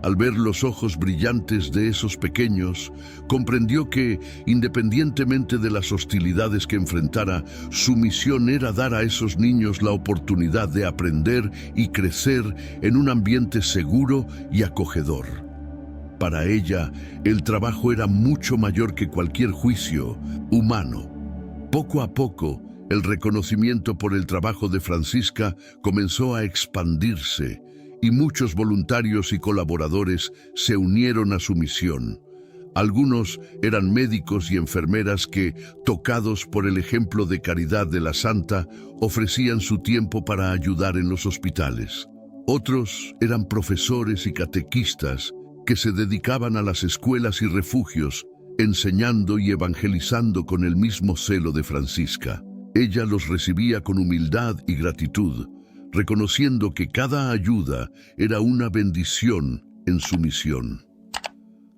Al ver los ojos brillantes de esos pequeños, comprendió que, independientemente de las hostilidades que enfrentara, su misión era dar a esos niños la oportunidad de aprender y crecer en un ambiente seguro y acogedor. Para ella, el trabajo era mucho mayor que cualquier juicio humano. Poco a poco, el reconocimiento por el trabajo de Francisca comenzó a expandirse y muchos voluntarios y colaboradores se unieron a su misión. Algunos eran médicos y enfermeras que, tocados por el ejemplo de caridad de la santa, ofrecían su tiempo para ayudar en los hospitales. Otros eran profesores y catequistas que se dedicaban a las escuelas y refugios, enseñando y evangelizando con el mismo celo de Francisca. Ella los recibía con humildad y gratitud, reconociendo que cada ayuda era una bendición en su misión.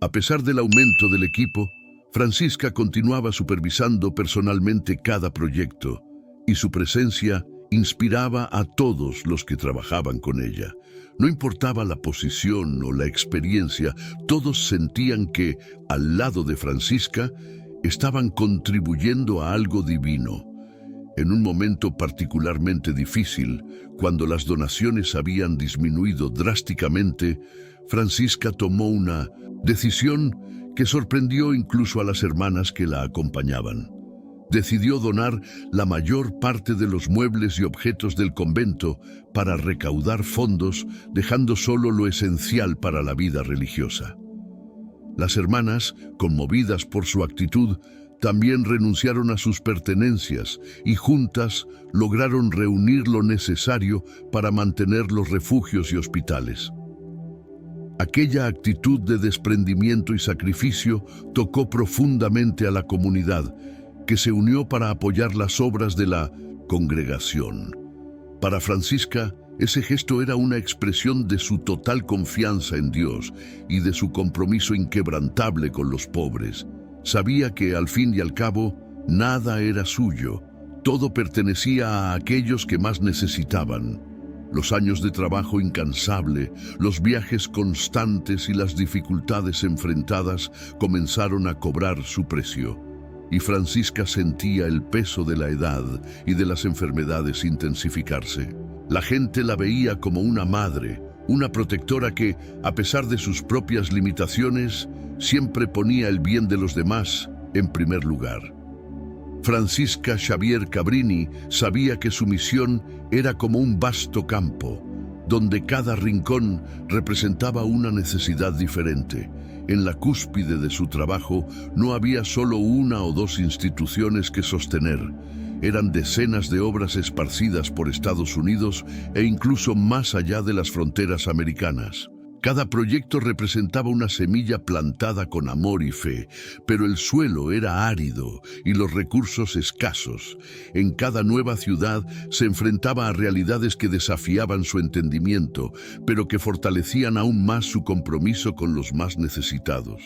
A pesar del aumento del equipo, Francisca continuaba supervisando personalmente cada proyecto, y su presencia inspiraba a todos los que trabajaban con ella. No importaba la posición o la experiencia, todos sentían que, al lado de Francisca, estaban contribuyendo a algo divino. En un momento particularmente difícil, cuando las donaciones habían disminuido drásticamente, Francisca tomó una decisión que sorprendió incluso a las hermanas que la acompañaban. Decidió donar la mayor parte de los muebles y objetos del convento para recaudar fondos, dejando solo lo esencial para la vida religiosa. Las hermanas, conmovidas por su actitud, también renunciaron a sus pertenencias y juntas lograron reunir lo necesario para mantener los refugios y hospitales. Aquella actitud de desprendimiento y sacrificio tocó profundamente a la comunidad, que se unió para apoyar las obras de la congregación. Para Francisca, ese gesto era una expresión de su total confianza en Dios y de su compromiso inquebrantable con los pobres. Sabía que, al fin y al cabo, nada era suyo, todo pertenecía a aquellos que más necesitaban. Los años de trabajo incansable, los viajes constantes y las dificultades enfrentadas comenzaron a cobrar su precio. Y Francisca sentía el peso de la edad y de las enfermedades intensificarse. La gente la veía como una madre, una protectora que, a pesar de sus propias limitaciones, siempre ponía el bien de los demás en primer lugar. Francisca Xavier Cabrini sabía que su misión era como un vasto campo, donde cada rincón representaba una necesidad diferente. En la cúspide de su trabajo no había solo una o dos instituciones que sostener. Eran decenas de obras esparcidas por Estados Unidos e incluso más allá de las fronteras americanas. Cada proyecto representaba una semilla plantada con amor y fe, pero el suelo era árido y los recursos escasos. En cada nueva ciudad se enfrentaba a realidades que desafiaban su entendimiento, pero que fortalecían aún más su compromiso con los más necesitados.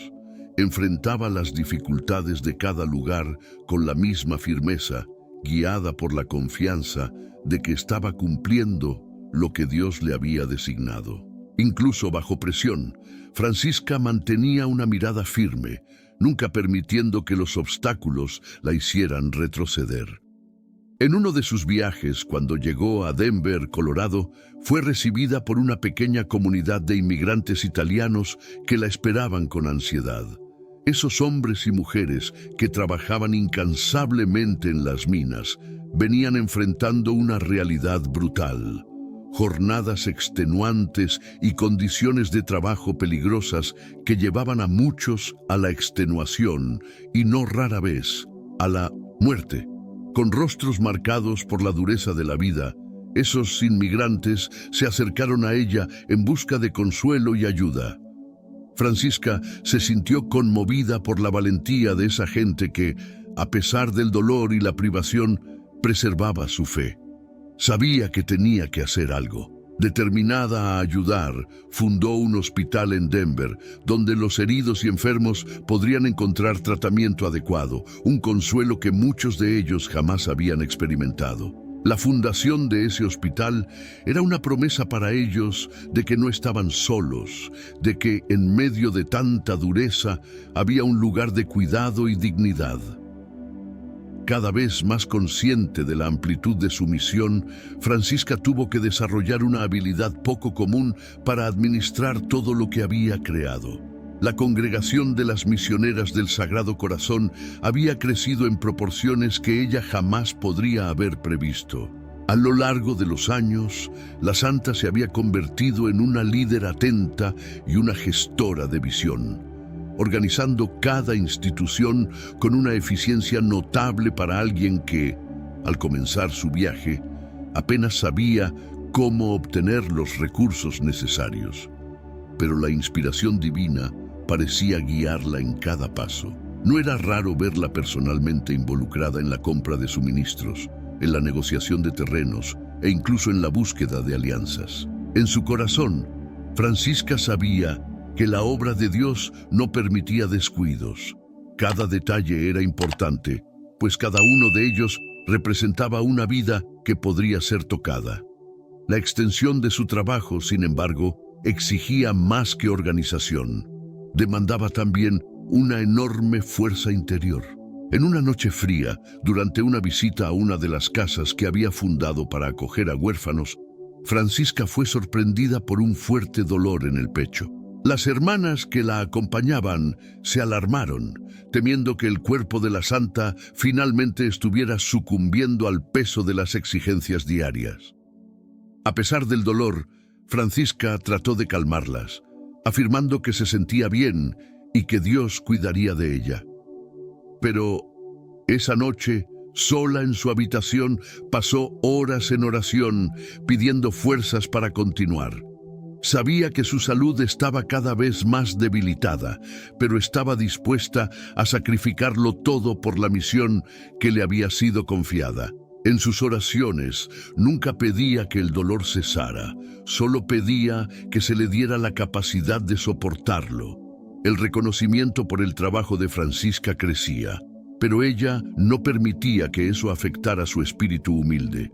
Enfrentaba las dificultades de cada lugar con la misma firmeza, guiada por la confianza de que estaba cumpliendo lo que Dios le había designado. Incluso bajo presión, Francisca mantenía una mirada firme, nunca permitiendo que los obstáculos la hicieran retroceder. En uno de sus viajes, cuando llegó a Denver, Colorado, fue recibida por una pequeña comunidad de inmigrantes italianos que la esperaban con ansiedad. Esos hombres y mujeres que trabajaban incansablemente en las minas venían enfrentando una realidad brutal. Jornadas extenuantes y condiciones de trabajo peligrosas que llevaban a muchos a la extenuación y no rara vez a la muerte. Con rostros marcados por la dureza de la vida, esos inmigrantes se acercaron a ella en busca de consuelo y ayuda. Francisca se sintió conmovida por la valentía de esa gente que, a pesar del dolor y la privación, preservaba su fe. Sabía que tenía que hacer algo. Determinada a ayudar, fundó un hospital en Denver, donde los heridos y enfermos podrían encontrar tratamiento adecuado, un consuelo que muchos de ellos jamás habían experimentado. La fundación de ese hospital era una promesa para ellos de que no estaban solos, de que en medio de tanta dureza había un lugar de cuidado y dignidad. Cada vez más consciente de la amplitud de su misión, Francisca tuvo que desarrollar una habilidad poco común para administrar todo lo que había creado. La congregación de las misioneras del Sagrado Corazón había crecido en proporciones que ella jamás podría haber previsto. A lo largo de los años, la santa se había convertido en una líder atenta y una gestora de visión, organizando cada institución con una eficiencia notable para alguien que, al comenzar su viaje, apenas sabía cómo obtener los recursos necesarios. Pero la inspiración divina parecía guiarla en cada paso. No era raro verla personalmente involucrada en la compra de suministros, en la negociación de terrenos e incluso en la búsqueda de alianzas. En su corazón, Francisca sabía que la obra de Dios no permitía descuidos. Cada detalle era importante, pues cada uno de ellos representaba una vida que podría ser tocada. La extensión de su trabajo, sin embargo, exigía más que organización. Demandaba también una enorme fuerza interior. En una noche fría, durante una visita a una de las casas que había fundado para acoger a huérfanos, Francisca fue sorprendida por un fuerte dolor en el pecho. Las hermanas que la acompañaban se alarmaron, temiendo que el cuerpo de la santa finalmente estuviera sucumbiendo al peso de las exigencias diarias. A pesar del dolor, Francisca trató de calmarlas, afirmando que se sentía bien y que Dios cuidaría de ella. Pero esa noche, sola en su habitación, pasó horas en oración, pidiendo fuerzas para continuar. Sabía que su salud estaba cada vez más debilitada, pero estaba dispuesta a sacrificarlo todo por la misión que le había sido confiada. En sus oraciones nunca pedía que el dolor cesara, solo pedía que se le diera la capacidad de soportarlo. El reconocimiento por el trabajo de Francisca crecía, pero ella no permitía que eso afectara su espíritu humilde.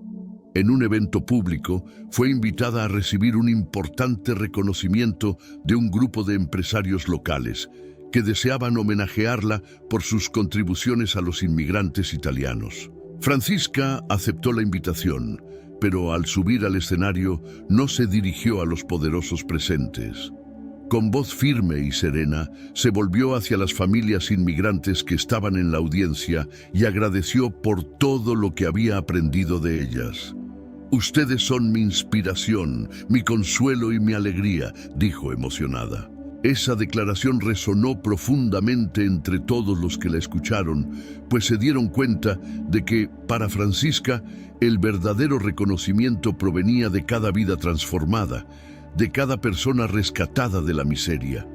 En un evento público, fue invitada a recibir un importante reconocimiento de un grupo de empresarios locales que deseaban homenajearla por sus contribuciones a los inmigrantes italianos. Francisca aceptó la invitación, pero al subir al escenario no se dirigió a los poderosos presentes. Con voz firme y serena, se volvió hacia las familias inmigrantes que estaban en la audiencia y agradeció por todo lo que había aprendido de ellas. «Ustedes son mi inspiración, mi consuelo y mi alegría», dijo emocionada. Esa declaración resonó profundamente entre todos los que la escucharon, pues se dieron cuenta de que, para Francisca, el verdadero reconocimiento provenía de cada vida transformada, de cada persona rescatada de la miseria.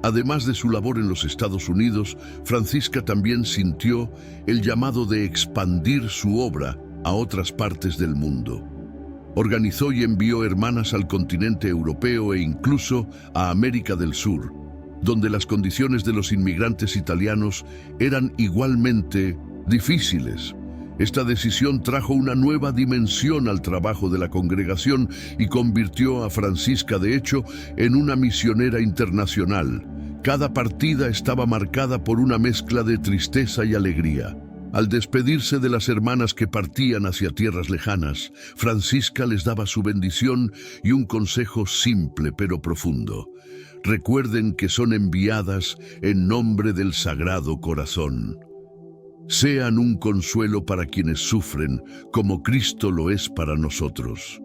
Además de su labor en los Estados Unidos, Francisca también sintió el llamado de expandir su obra a otras partes del mundo. Organizó y envió hermanas al continente europeo e incluso a América del Sur, donde las condiciones de los inmigrantes italianos eran igualmente difíciles. Esta decisión trajo una nueva dimensión al trabajo de la congregación y convirtió a Francisca, de hecho, en una misionera internacional. Cada partida estaba marcada por una mezcla de tristeza y alegría. Al despedirse de las hermanas que partían hacia tierras lejanas, Francisca les daba su bendición y un consejo simple pero profundo. Recuerden que son enviadas en nombre del Sagrado Corazón. Sean un consuelo para quienes sufren, como Cristo lo es para nosotros.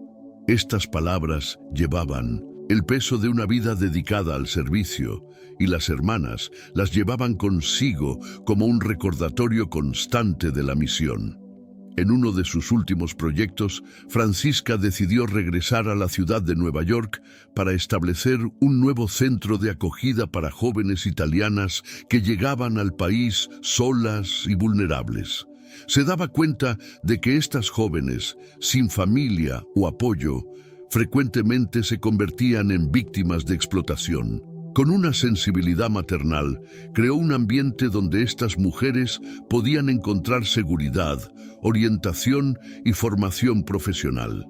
Estas palabras llevaban el peso de una vida dedicada al servicio, y las hermanas las llevaban consigo como un recordatorio constante de la misión. En uno de sus últimos proyectos, Francisca decidió regresar a la ciudad de Nueva York para establecer un nuevo centro de acogida para jóvenes italianas que llegaban al país solas y vulnerables. Se daba cuenta de que estas jóvenes, sin familia o apoyo, frecuentemente se convertían en víctimas de explotación. Con una sensibilidad maternal, creó un ambiente donde estas mujeres podían encontrar seguridad, orientación y formación profesional.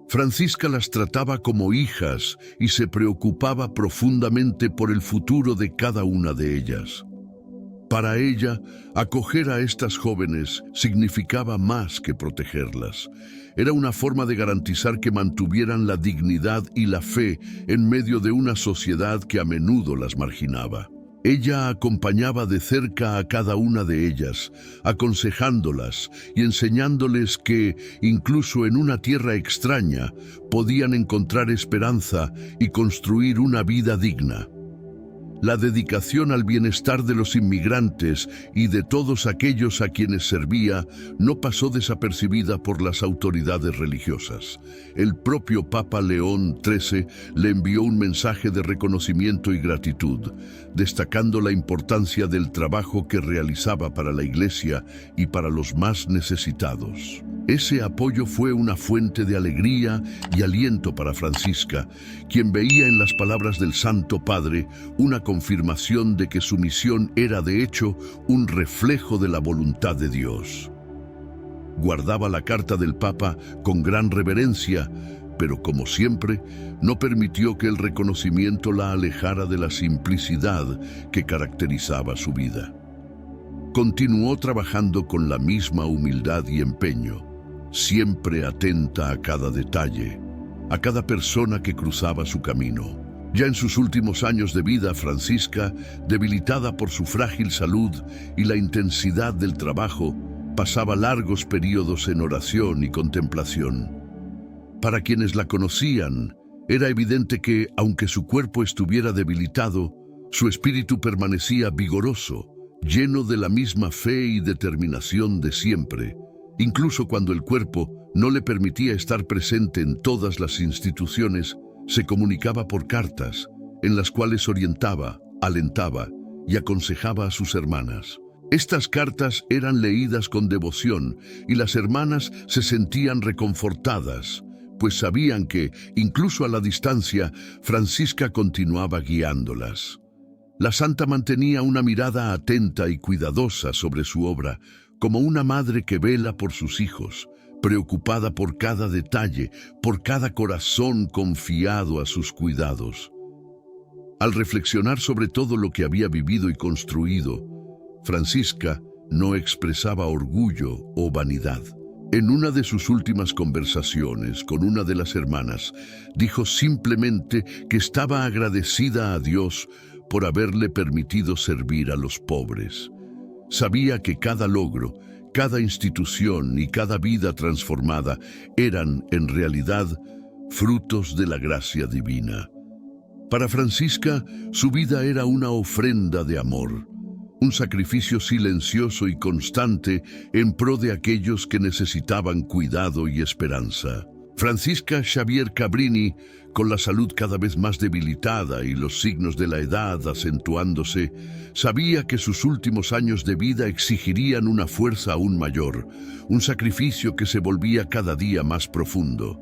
Francisca las trataba como hijas y se preocupaba profundamente por el futuro de cada una de ellas. Para ella, acoger a estas jóvenes significaba más que protegerlas. Era una forma de garantizar que mantuvieran la dignidad y la fe en medio de una sociedad que a menudo las marginaba. Ella acompañaba de cerca a cada una de ellas, aconsejándolas y enseñándoles que, incluso en una tierra extraña, podían encontrar esperanza y construir una vida digna. La dedicación al bienestar de los inmigrantes y de todos aquellos a quienes servía no pasó desapercibida por las autoridades religiosas. El propio Papa León XIII le envió un mensaje de reconocimiento y gratitud, destacando la importancia del trabajo que realizaba para la Iglesia y para los más necesitados. Ese apoyo fue una fuente de alegría y aliento para Francisca, quien veía en las palabras del Santo Padre una confirmación de que su misión era de hecho un reflejo de la voluntad de Dios. Guardaba la carta del Papa con gran reverencia, pero como siempre, no permitió que el reconocimiento la alejara de la simplicidad que caracterizaba su vida. Continuó trabajando con la misma humildad y empeño, siempre atenta a cada detalle, a cada persona que cruzaba su camino. Ya en sus últimos años de vida, Francisca, debilitada por su frágil salud y la intensidad del trabajo, pasaba largos periodos en oración y contemplación. Para quienes la conocían, era evidente que, aunque su cuerpo estuviera debilitado, su espíritu permanecía vigoroso, lleno de la misma fe y determinación de siempre, incluso cuando el cuerpo no le permitía estar presente en todas las instituciones. Se comunicaba por cartas, en las cuales orientaba, alentaba y aconsejaba a sus hermanas. Estas cartas eran leídas con devoción y las hermanas se sentían reconfortadas, pues sabían que, incluso a la distancia, Francisca continuaba guiándolas. La santa mantenía una mirada atenta y cuidadosa sobre su obra, como una madre que vela por sus hijos, preocupada por cada detalle, por cada corazón confiado a sus cuidados. Al reflexionar sobre todo lo que había vivido y construido, Francisca no expresaba orgullo o vanidad. En una de sus últimas conversaciones con una de las hermanas, dijo simplemente que estaba agradecida a Dios por haberle permitido servir a los pobres. Sabía que cada logro, cada institución y cada vida transformada eran, en realidad, frutos de la gracia divina. Para Francisca, su vida era una ofrenda de amor, un sacrificio silencioso y constante en pro de aquellos que necesitaban cuidado y esperanza. Francisca Xavier Cabrini, con la salud cada vez más debilitada y los signos de la edad acentuándose, sabía que sus últimos años de vida exigirían una fuerza aún mayor, un sacrificio que se volvía cada día más profundo.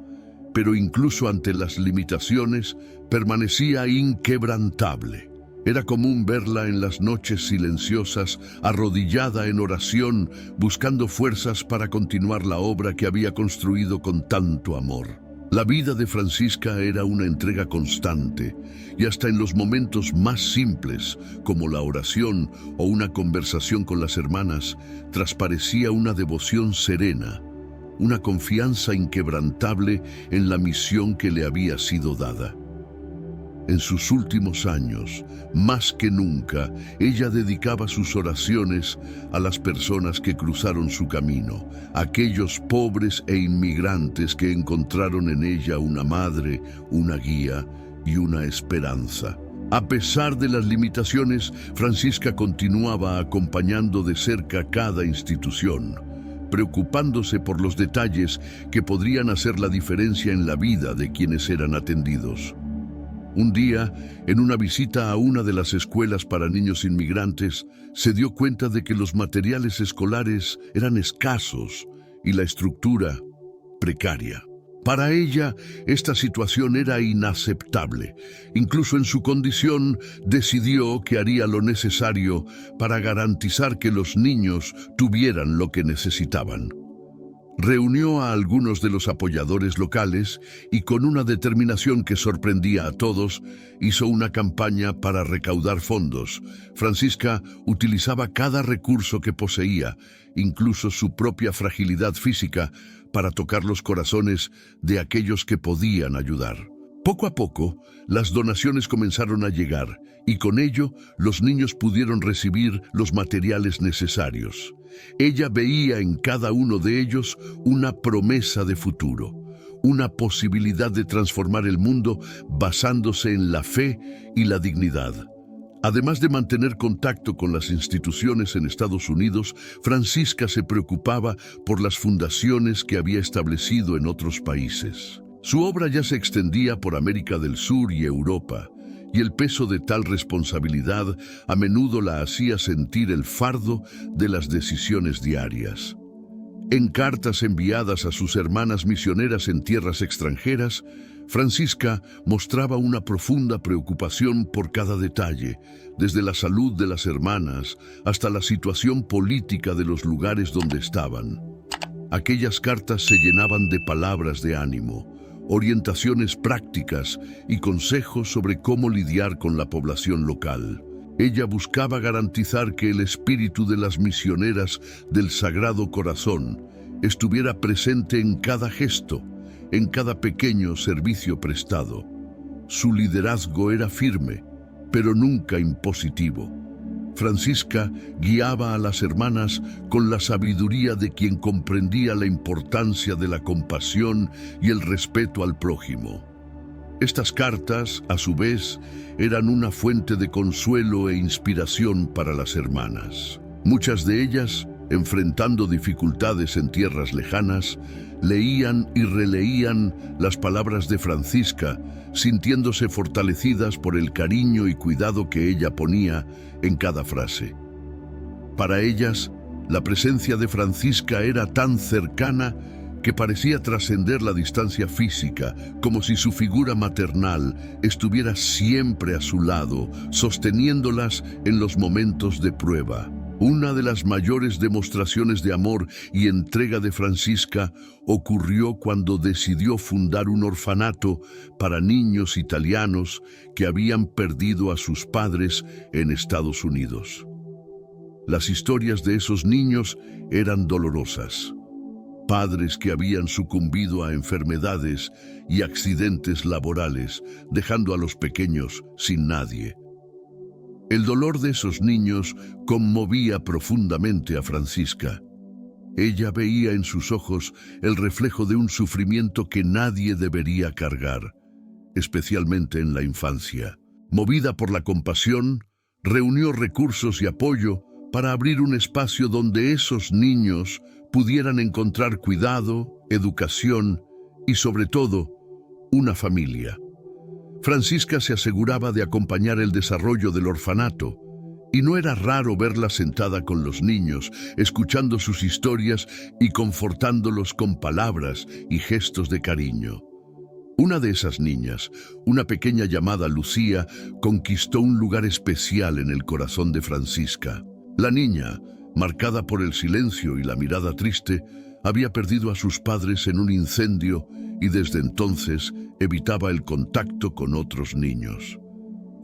Pero incluso ante las limitaciones, permanecía inquebrantable. Era común verla en las noches silenciosas, arrodillada en oración, buscando fuerzas para continuar la obra que había construido con tanto amor. La vida de Francisca era una entrega constante, y hasta en los momentos más simples, como la oración o una conversación con las hermanas, transparecía una devoción serena, una confianza inquebrantable en la misión que le había sido dada. En sus últimos años, más que nunca, ella dedicaba sus oraciones a las personas que cruzaron su camino, aquellos pobres e inmigrantes que encontraron en ella una madre, una guía y una esperanza. A pesar de las limitaciones, Francisca continuaba acompañando de cerca cada institución, preocupándose por los detalles que podrían hacer la diferencia en la vida de quienes eran atendidos. Un día, en una visita a una de las escuelas para niños inmigrantes, se dio cuenta de que los materiales escolares eran escasos y la estructura precaria. Para ella, esta situación era inaceptable. Incluso en su condición, decidió que haría lo necesario para garantizar que los niños tuvieran lo que necesitaban. Reunió a algunos de los apoyadores locales y con una determinación que sorprendía a todos, hizo una campaña para recaudar fondos. Francisca utilizaba cada recurso que poseía, incluso su propia fragilidad física, para tocar los corazones de aquellos que podían ayudar. Poco a poco, las donaciones comenzaron a llegar y con ello los niños pudieron recibir los materiales necesarios. Ella veía en cada uno de ellos una promesa de futuro, una posibilidad de transformar el mundo basándose en la fe y la dignidad. Además de mantener contacto con las instituciones en Estados Unidos, Francisca se preocupaba por las fundaciones que había establecido en otros países. Su obra ya se extendía por América del Sur y Europa, y el peso de tal responsabilidad a menudo la hacía sentir el fardo de las decisiones diarias. En cartas enviadas a sus hermanas misioneras en tierras extranjeras, Francisca mostraba una profunda preocupación por cada detalle, desde la salud de las hermanas hasta la situación política de los lugares donde estaban. Aquellas cartas se llenaban de palabras de ánimo, orientaciones prácticas y consejos sobre cómo lidiar con la población local. Ella buscaba garantizar que el espíritu de las misioneras del Sagrado Corazón estuviera presente en cada gesto, en cada pequeño servicio prestado. Su liderazgo era firme, pero nunca impositivo. Francisca guiaba a las hermanas con la sabiduría de quien comprendía la importancia de la compasión y el respeto al prójimo. Estas cartas, a su vez, eran una fuente de consuelo e inspiración para las hermanas. Muchas de ellas, enfrentando dificultades en tierras lejanas, leían y releían las palabras de Francisca, sintiéndose fortalecidas por el cariño y cuidado que ella ponía en cada frase. Para ellas, la presencia de Francisca era tan cercana que parecía trascender la distancia física, como si su figura maternal estuviera siempre a su lado, sosteniéndolas en los momentos de prueba. Una de las mayores demostraciones de amor y entrega de Francisca ocurrió cuando decidió fundar un orfanato para niños italianos que habían perdido a sus padres en Estados Unidos. Las historias de esos niños eran dolorosas. Padres que habían sucumbido a enfermedades y accidentes laborales, dejando a los pequeños sin nadie. El dolor de esos niños conmovía profundamente a Francisca. Ella veía en sus ojos el reflejo de un sufrimiento que nadie debería cargar, especialmente en la infancia. Movida por la compasión, reunió recursos y apoyo para abrir un espacio donde esos niños pudieran encontrar cuidado, educación y, sobre todo, una familia. Francisca se aseguraba de acompañar el desarrollo del orfanato, y no era raro verla sentada con los niños, escuchando sus historias y confortándolos con palabras y gestos de cariño. Una de esas niñas, una pequeña llamada Lucía, conquistó un lugar especial en el corazón de Francisca. La niña, marcada por el silencio y la mirada triste, había perdido a sus padres en un incendio y desde entonces evitaba el contacto con otros niños.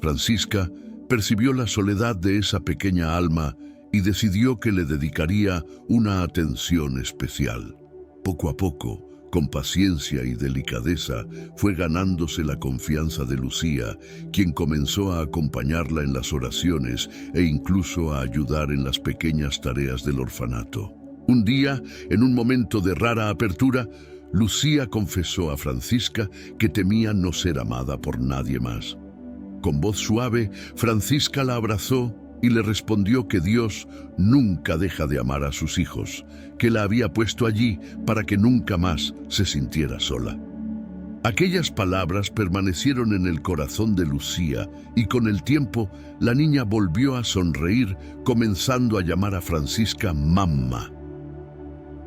Francisca percibió la soledad de esa pequeña alma y decidió que le dedicaría una atención especial. Poco a poco, con paciencia y delicadeza, fue ganándose la confianza de Lucía, quien comenzó a acompañarla en las oraciones e incluso a ayudar en las pequeñas tareas del orfanato. Un día, en un momento de rara apertura, Lucía confesó a Francisca que temía no ser amada por nadie más. Con voz suave, Francisca la abrazó y le respondió que Dios nunca deja de amar a sus hijos, que la había puesto allí para que nunca más se sintiera sola. Aquellas palabras permanecieron en el corazón de Lucía y con el tiempo la niña volvió a sonreír, comenzando a llamar a Francisca mamá.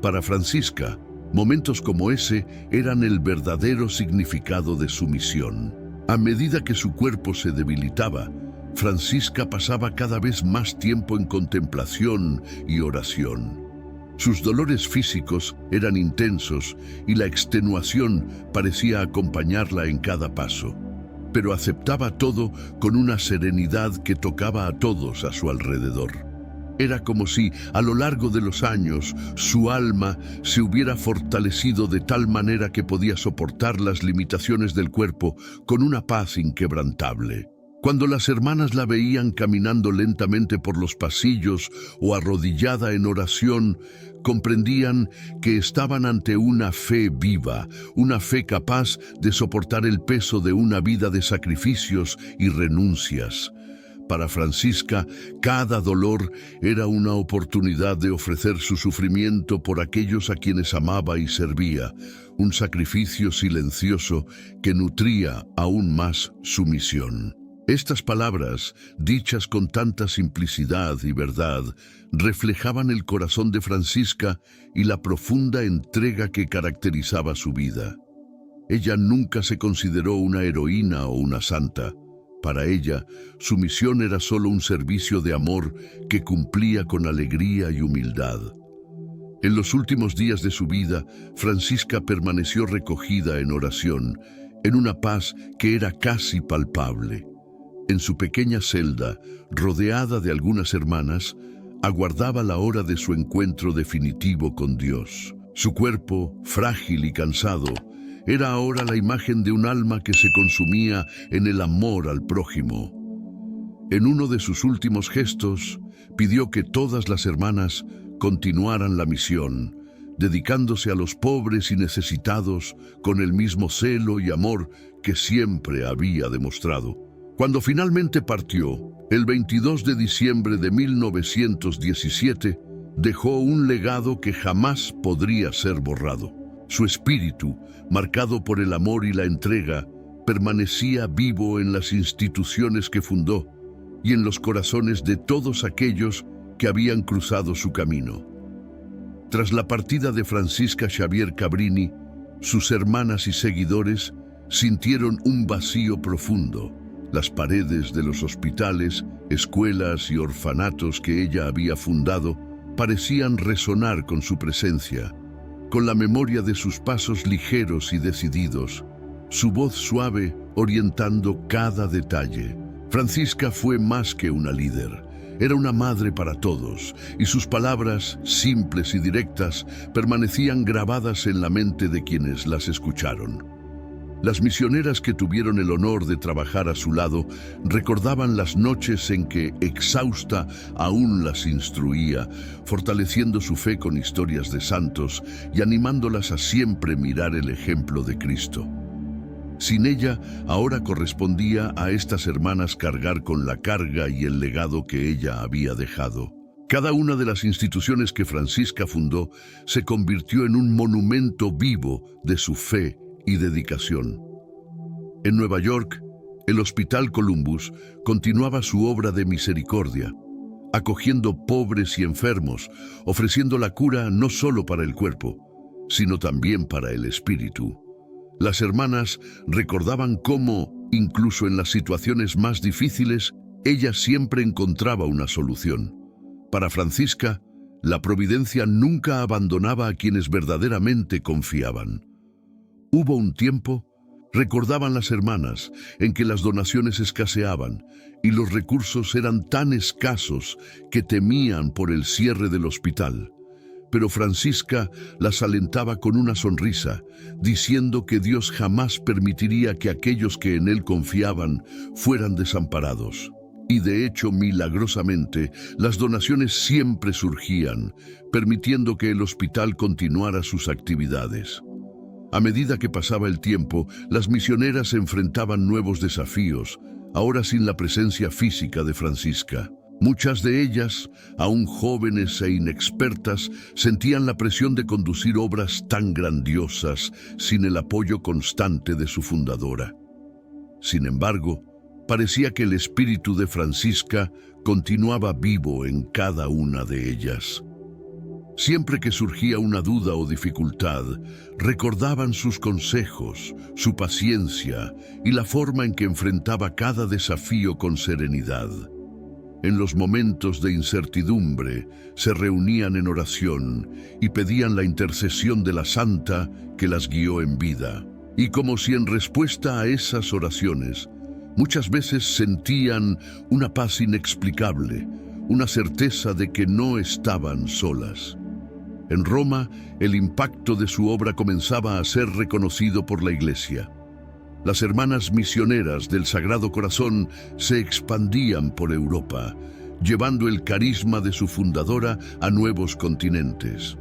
Para Francisca, momentos como ese eran el verdadero significado de su misión. A medida que su cuerpo se debilitaba, Francisca pasaba cada vez más tiempo en contemplación y oración. Sus dolores físicos eran intensos y la extenuación parecía acompañarla en cada paso, pero aceptaba todo con una serenidad que tocaba a todos a su alrededor. Era como si, a lo largo de los años, su alma se hubiera fortalecido de tal manera que podía soportar las limitaciones del cuerpo con una paz inquebrantable. Cuando las hermanas la veían caminando lentamente por los pasillos o arrodillada en oración, comprendían que estaban ante una fe viva, una fe capaz de soportar el peso de una vida de sacrificios y renuncias. Para Francisca, cada dolor era una oportunidad de ofrecer su sufrimiento por aquellos a quienes amaba y servía, un sacrificio silencioso que nutría aún más su misión. Estas palabras, dichas con tanta simplicidad y verdad, reflejaban el corazón de Francisca y la profunda entrega que caracterizaba su vida. Ella nunca se consideró una heroína o una santa. Para ella, su misión era solo un servicio de amor que cumplía con alegría y humildad. En los últimos días de su vida, Francisca permaneció recogida en oración, en una paz que era casi palpable. En su pequeña celda, rodeada de algunas hermanas, aguardaba la hora de su encuentro definitivo con Dios. Su cuerpo, frágil y cansado, era ahora la imagen de un alma que se consumía en el amor al prójimo. En uno de sus últimos gestos, pidió que todas las hermanas continuaran la misión, dedicándose a los pobres y necesitados con el mismo celo y amor que siempre había demostrado. Cuando finalmente partió, el 22 de diciembre de 1917, dejó un legado que jamás podría ser borrado. Su espíritu, marcado por el amor y la entrega, permanecía vivo en las instituciones que fundó y en los corazones de todos aquellos que habían cruzado su camino. Tras la partida de Francisca Xavier Cabrini, sus hermanas y seguidores sintieron un vacío profundo. Las paredes de los hospitales, escuelas y orfanatos que ella había fundado parecían resonar con su presencia, con la memoria de sus pasos ligeros y decididos, su voz suave orientando cada detalle. Francisca fue más que una líder, era una madre para todos, y sus palabras, simples y directas, permanecían grabadas en la mente de quienes las escucharon. Las misioneras que tuvieron el honor de trabajar a su lado recordaban las noches en que, exhausta, aún las instruía, fortaleciendo su fe con historias de santos y animándolas a siempre mirar el ejemplo de Cristo. Sin ella, ahora correspondía a estas hermanas cargar con la carga y el legado que ella había dejado. Cada una de las instituciones que Francisca fundó se convirtió en un monumento vivo de su fe y dedicación. En Nueva York, el Hospital Columbus continuaba su obra de misericordia, acogiendo pobres y enfermos, ofreciendo la cura no solo para el cuerpo, sino también para el espíritu. Las hermanas recordaban cómo, incluso en las situaciones más difíciles, ella siempre encontraba una solución. Para Francisca, la providencia nunca abandonaba a quienes verdaderamente confiaban. Hubo un tiempo, recordaban las hermanas, en que las donaciones escaseaban y los recursos eran tan escasos que temían por el cierre del hospital. Pero Francisca las alentaba con una sonrisa, diciendo que Dios jamás permitiría que aquellos que en Él confiaban fueran desamparados. Y de hecho, milagrosamente, las donaciones siempre surgían, permitiendo que el hospital continuara sus actividades. A medida que pasaba el tiempo, las misioneras enfrentaban nuevos desafíos, ahora sin la presencia física de Francisca. Muchas de ellas, aún jóvenes e inexpertas, sentían la presión de conducir obras tan grandiosas sin el apoyo constante de su fundadora. Sin embargo, parecía que el espíritu de Francisca continuaba vivo en cada una de ellas. Siempre que surgía una duda o dificultad, recordaban sus consejos, su paciencia y la forma en que enfrentaba cada desafío con serenidad. En los momentos de incertidumbre, se reunían en oración y pedían la intercesión de la Santa que las guió en vida. Y como si en respuesta a esas oraciones, muchas veces sentían una paz inexplicable, una certeza de que no estaban solas. En Roma, el impacto de su obra comenzaba a ser reconocido por la Iglesia. Las hermanas misioneras del Sagrado Corazón se expandían por Europa, llevando el carisma de su fundadora a nuevos continentes.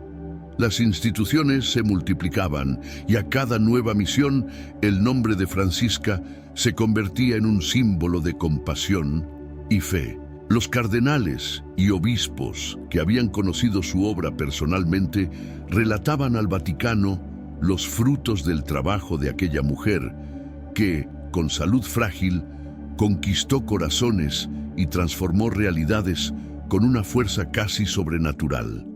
Las instituciones se multiplicaban y a cada nueva misión el nombre de Francisca se convertía en un símbolo de compasión y fe. Los cardenales y obispos que habían conocido su obra personalmente relataban al Vaticano los frutos del trabajo de aquella mujer que, con salud frágil, conquistó corazones y transformó realidades con una fuerza casi sobrenatural.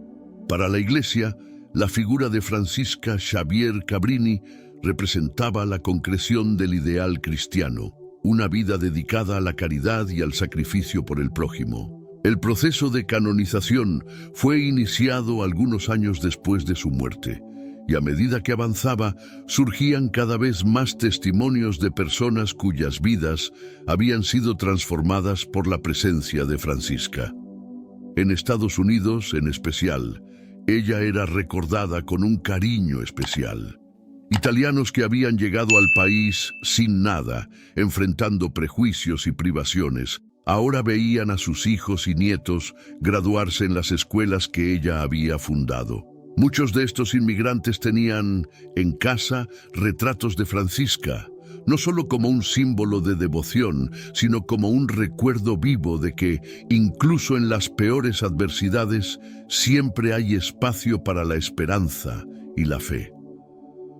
Para la Iglesia, la figura de Francisca Xavier Cabrini representaba la concreción del ideal cristiano, una vida dedicada a la caridad y al sacrificio por el prójimo. El proceso de canonización fue iniciado algunos años después de su muerte, y a medida que avanzaba, surgían cada vez más testimonios de personas cuyas vidas habían sido transformadas por la presencia de Francisca. En Estados Unidos, en especial, ella era recordada con un cariño especial. Italianos que habían llegado al país sin nada, enfrentando prejuicios y privaciones, ahora veían a sus hijos y nietos graduarse en las escuelas que ella había fundado. Muchos de estos inmigrantes tenían en casa retratos de Francisca, no solo como un símbolo de devoción, sino como un recuerdo vivo de que, incluso en las peores adversidades, siempre hay espacio para la esperanza y la fe.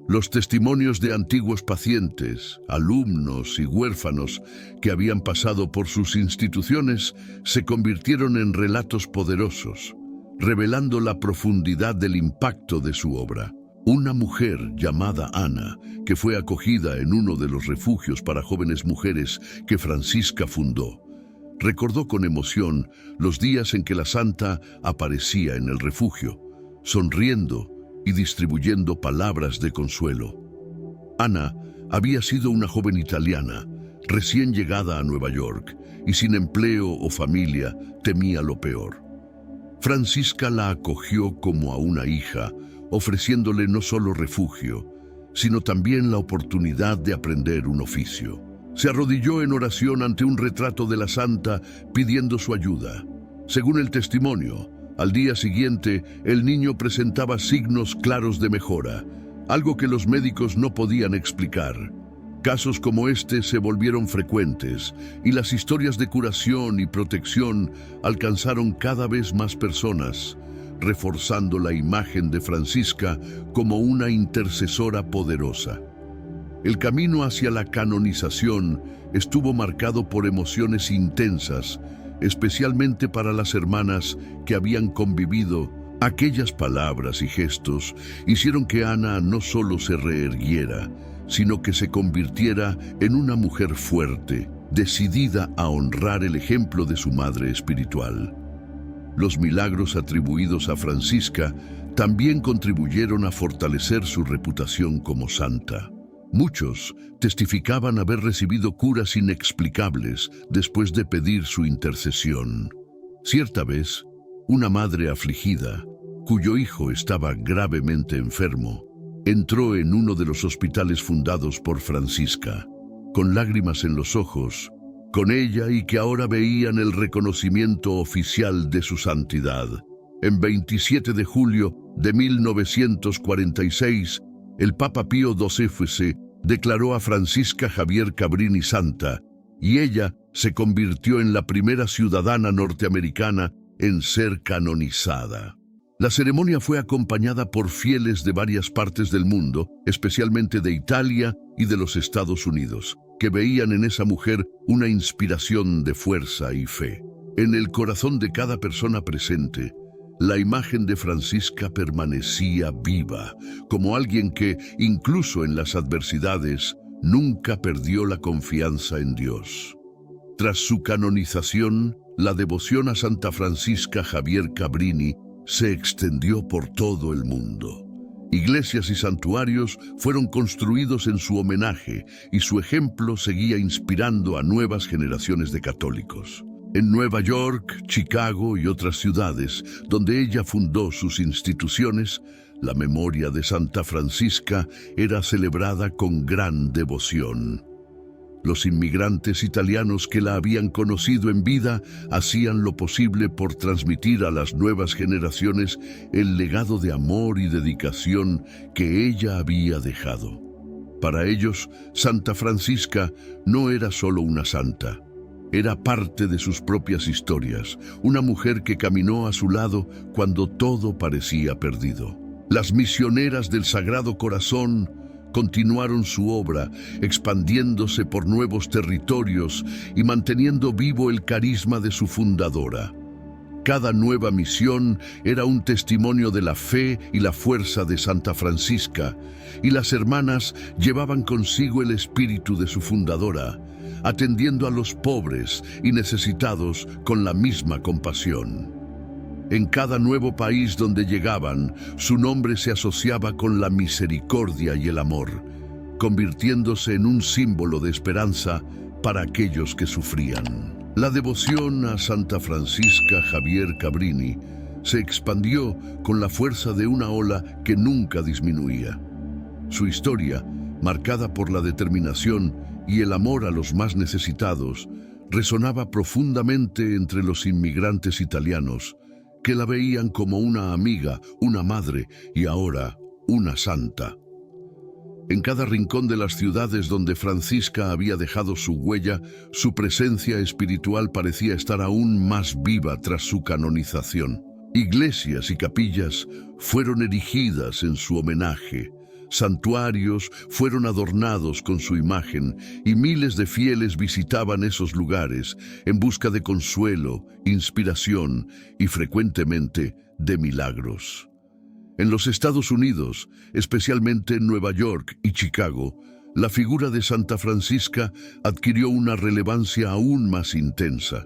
Los testimonios de antiguos pacientes, alumnos y huérfanos que habían pasado por sus instituciones se convirtieron en relatos poderosos, revelando la profundidad del impacto de su obra. Una mujer llamada Ana, que fue acogida en uno de los refugios para jóvenes mujeres que Francisca fundó, recordó con emoción los días en que la santa aparecía en el refugio, sonriendo y distribuyendo palabras de consuelo. Ana había sido una joven italiana, recién llegada a Nueva York, y sin empleo o familia temía lo peor. Francisca la acogió como a una hija, ofreciéndole no solo refugio, sino también la oportunidad de aprender un oficio. Se arrodilló en oración ante un retrato de la santa pidiendo su ayuda. Según el testimonio, al día siguiente, el niño presentaba signos claros de mejora, algo que los médicos no podían explicar. Casos como este se volvieron frecuentes y las historias de curación y protección alcanzaron cada vez más personas, reforzando la imagen de Francisca como una intercesora poderosa. El camino hacia la canonización estuvo marcado por emociones intensas, especialmente para las hermanas que habían convivido. Aquellas palabras y gestos hicieron que Ana no solo se reerguiera, sino que se convirtiera en una mujer fuerte, decidida a honrar el ejemplo de su madre espiritual. Los milagros atribuidos a Francisca también contribuyeron a fortalecer su reputación como santa. Muchos testificaban haber recibido curas inexplicables después de pedir su intercesión. Cierta vez, una madre afligida, cuyo hijo estaba gravemente enfermo, entró en uno de los hospitales fundados por Francisca. Con lágrimas en los ojos, con ella y que ahora veían el reconocimiento oficial de su santidad. En 27 de julio de 1946, el Papa Pío XII declaró a Francisca Xavier Cabrini santa, y ella se convirtió en la primera ciudadana norteamericana en ser canonizada. La ceremonia fue acompañada por fieles de varias partes del mundo, especialmente de Italia y de los Estados Unidos, que veían en esa mujer una inspiración de fuerza y fe. En el corazón de cada persona presente, la imagen de Francisca permanecía viva, como alguien que, incluso en las adversidades, nunca perdió la confianza en Dios. Tras su canonización, la devoción a Santa Francisca Javier Cabrini se extendió por todo el mundo. Iglesias y santuarios fueron construidos en su homenaje y su ejemplo seguía inspirando a nuevas generaciones de católicos. En Nueva York, Chicago y otras ciudades donde ella fundó sus instituciones, la memoria de Santa Francisca era celebrada con gran devoción. Los inmigrantes italianos que la habían conocido en vida hacían lo posible por transmitir a las nuevas generaciones el legado de amor y dedicación que ella había dejado. Para ellos, Santa Francisca no era solo una santa, era parte de sus propias historias, una mujer que caminó a su lado cuando todo parecía perdido. Las misioneras del Sagrado Corazón continuaron su obra, expandiéndose por nuevos territorios y manteniendo vivo el carisma de su fundadora. Cada nueva misión era un testimonio de la fe y la fuerza de Santa Francisca, y las hermanas llevaban consigo el espíritu de su fundadora, atendiendo a los pobres y necesitados con la misma compasión. En cada nuevo país donde llegaban, su nombre se asociaba con la misericordia y el amor, convirtiéndose en un símbolo de esperanza para aquellos que sufrían. La devoción a Santa Francisca Javier Cabrini se expandió con la fuerza de una ola que nunca disminuía. Su historia, marcada por la determinación y el amor a los más necesitados, resonaba profundamente entre los inmigrantes italianos, que la veían como una amiga, una madre y ahora una santa. En cada rincón de las ciudades donde Francisca había dejado su huella, su presencia espiritual parecía estar aún más viva tras su canonización. Iglesias y capillas fueron erigidas en su homenaje, santuarios fueron adornados con su imagen y miles de fieles visitaban esos lugares en busca de consuelo, inspiración y frecuentemente de milagros. En los Estados Unidos, especialmente en Nueva York y Chicago, la figura de Santa Francisca adquirió una relevancia aún más intensa.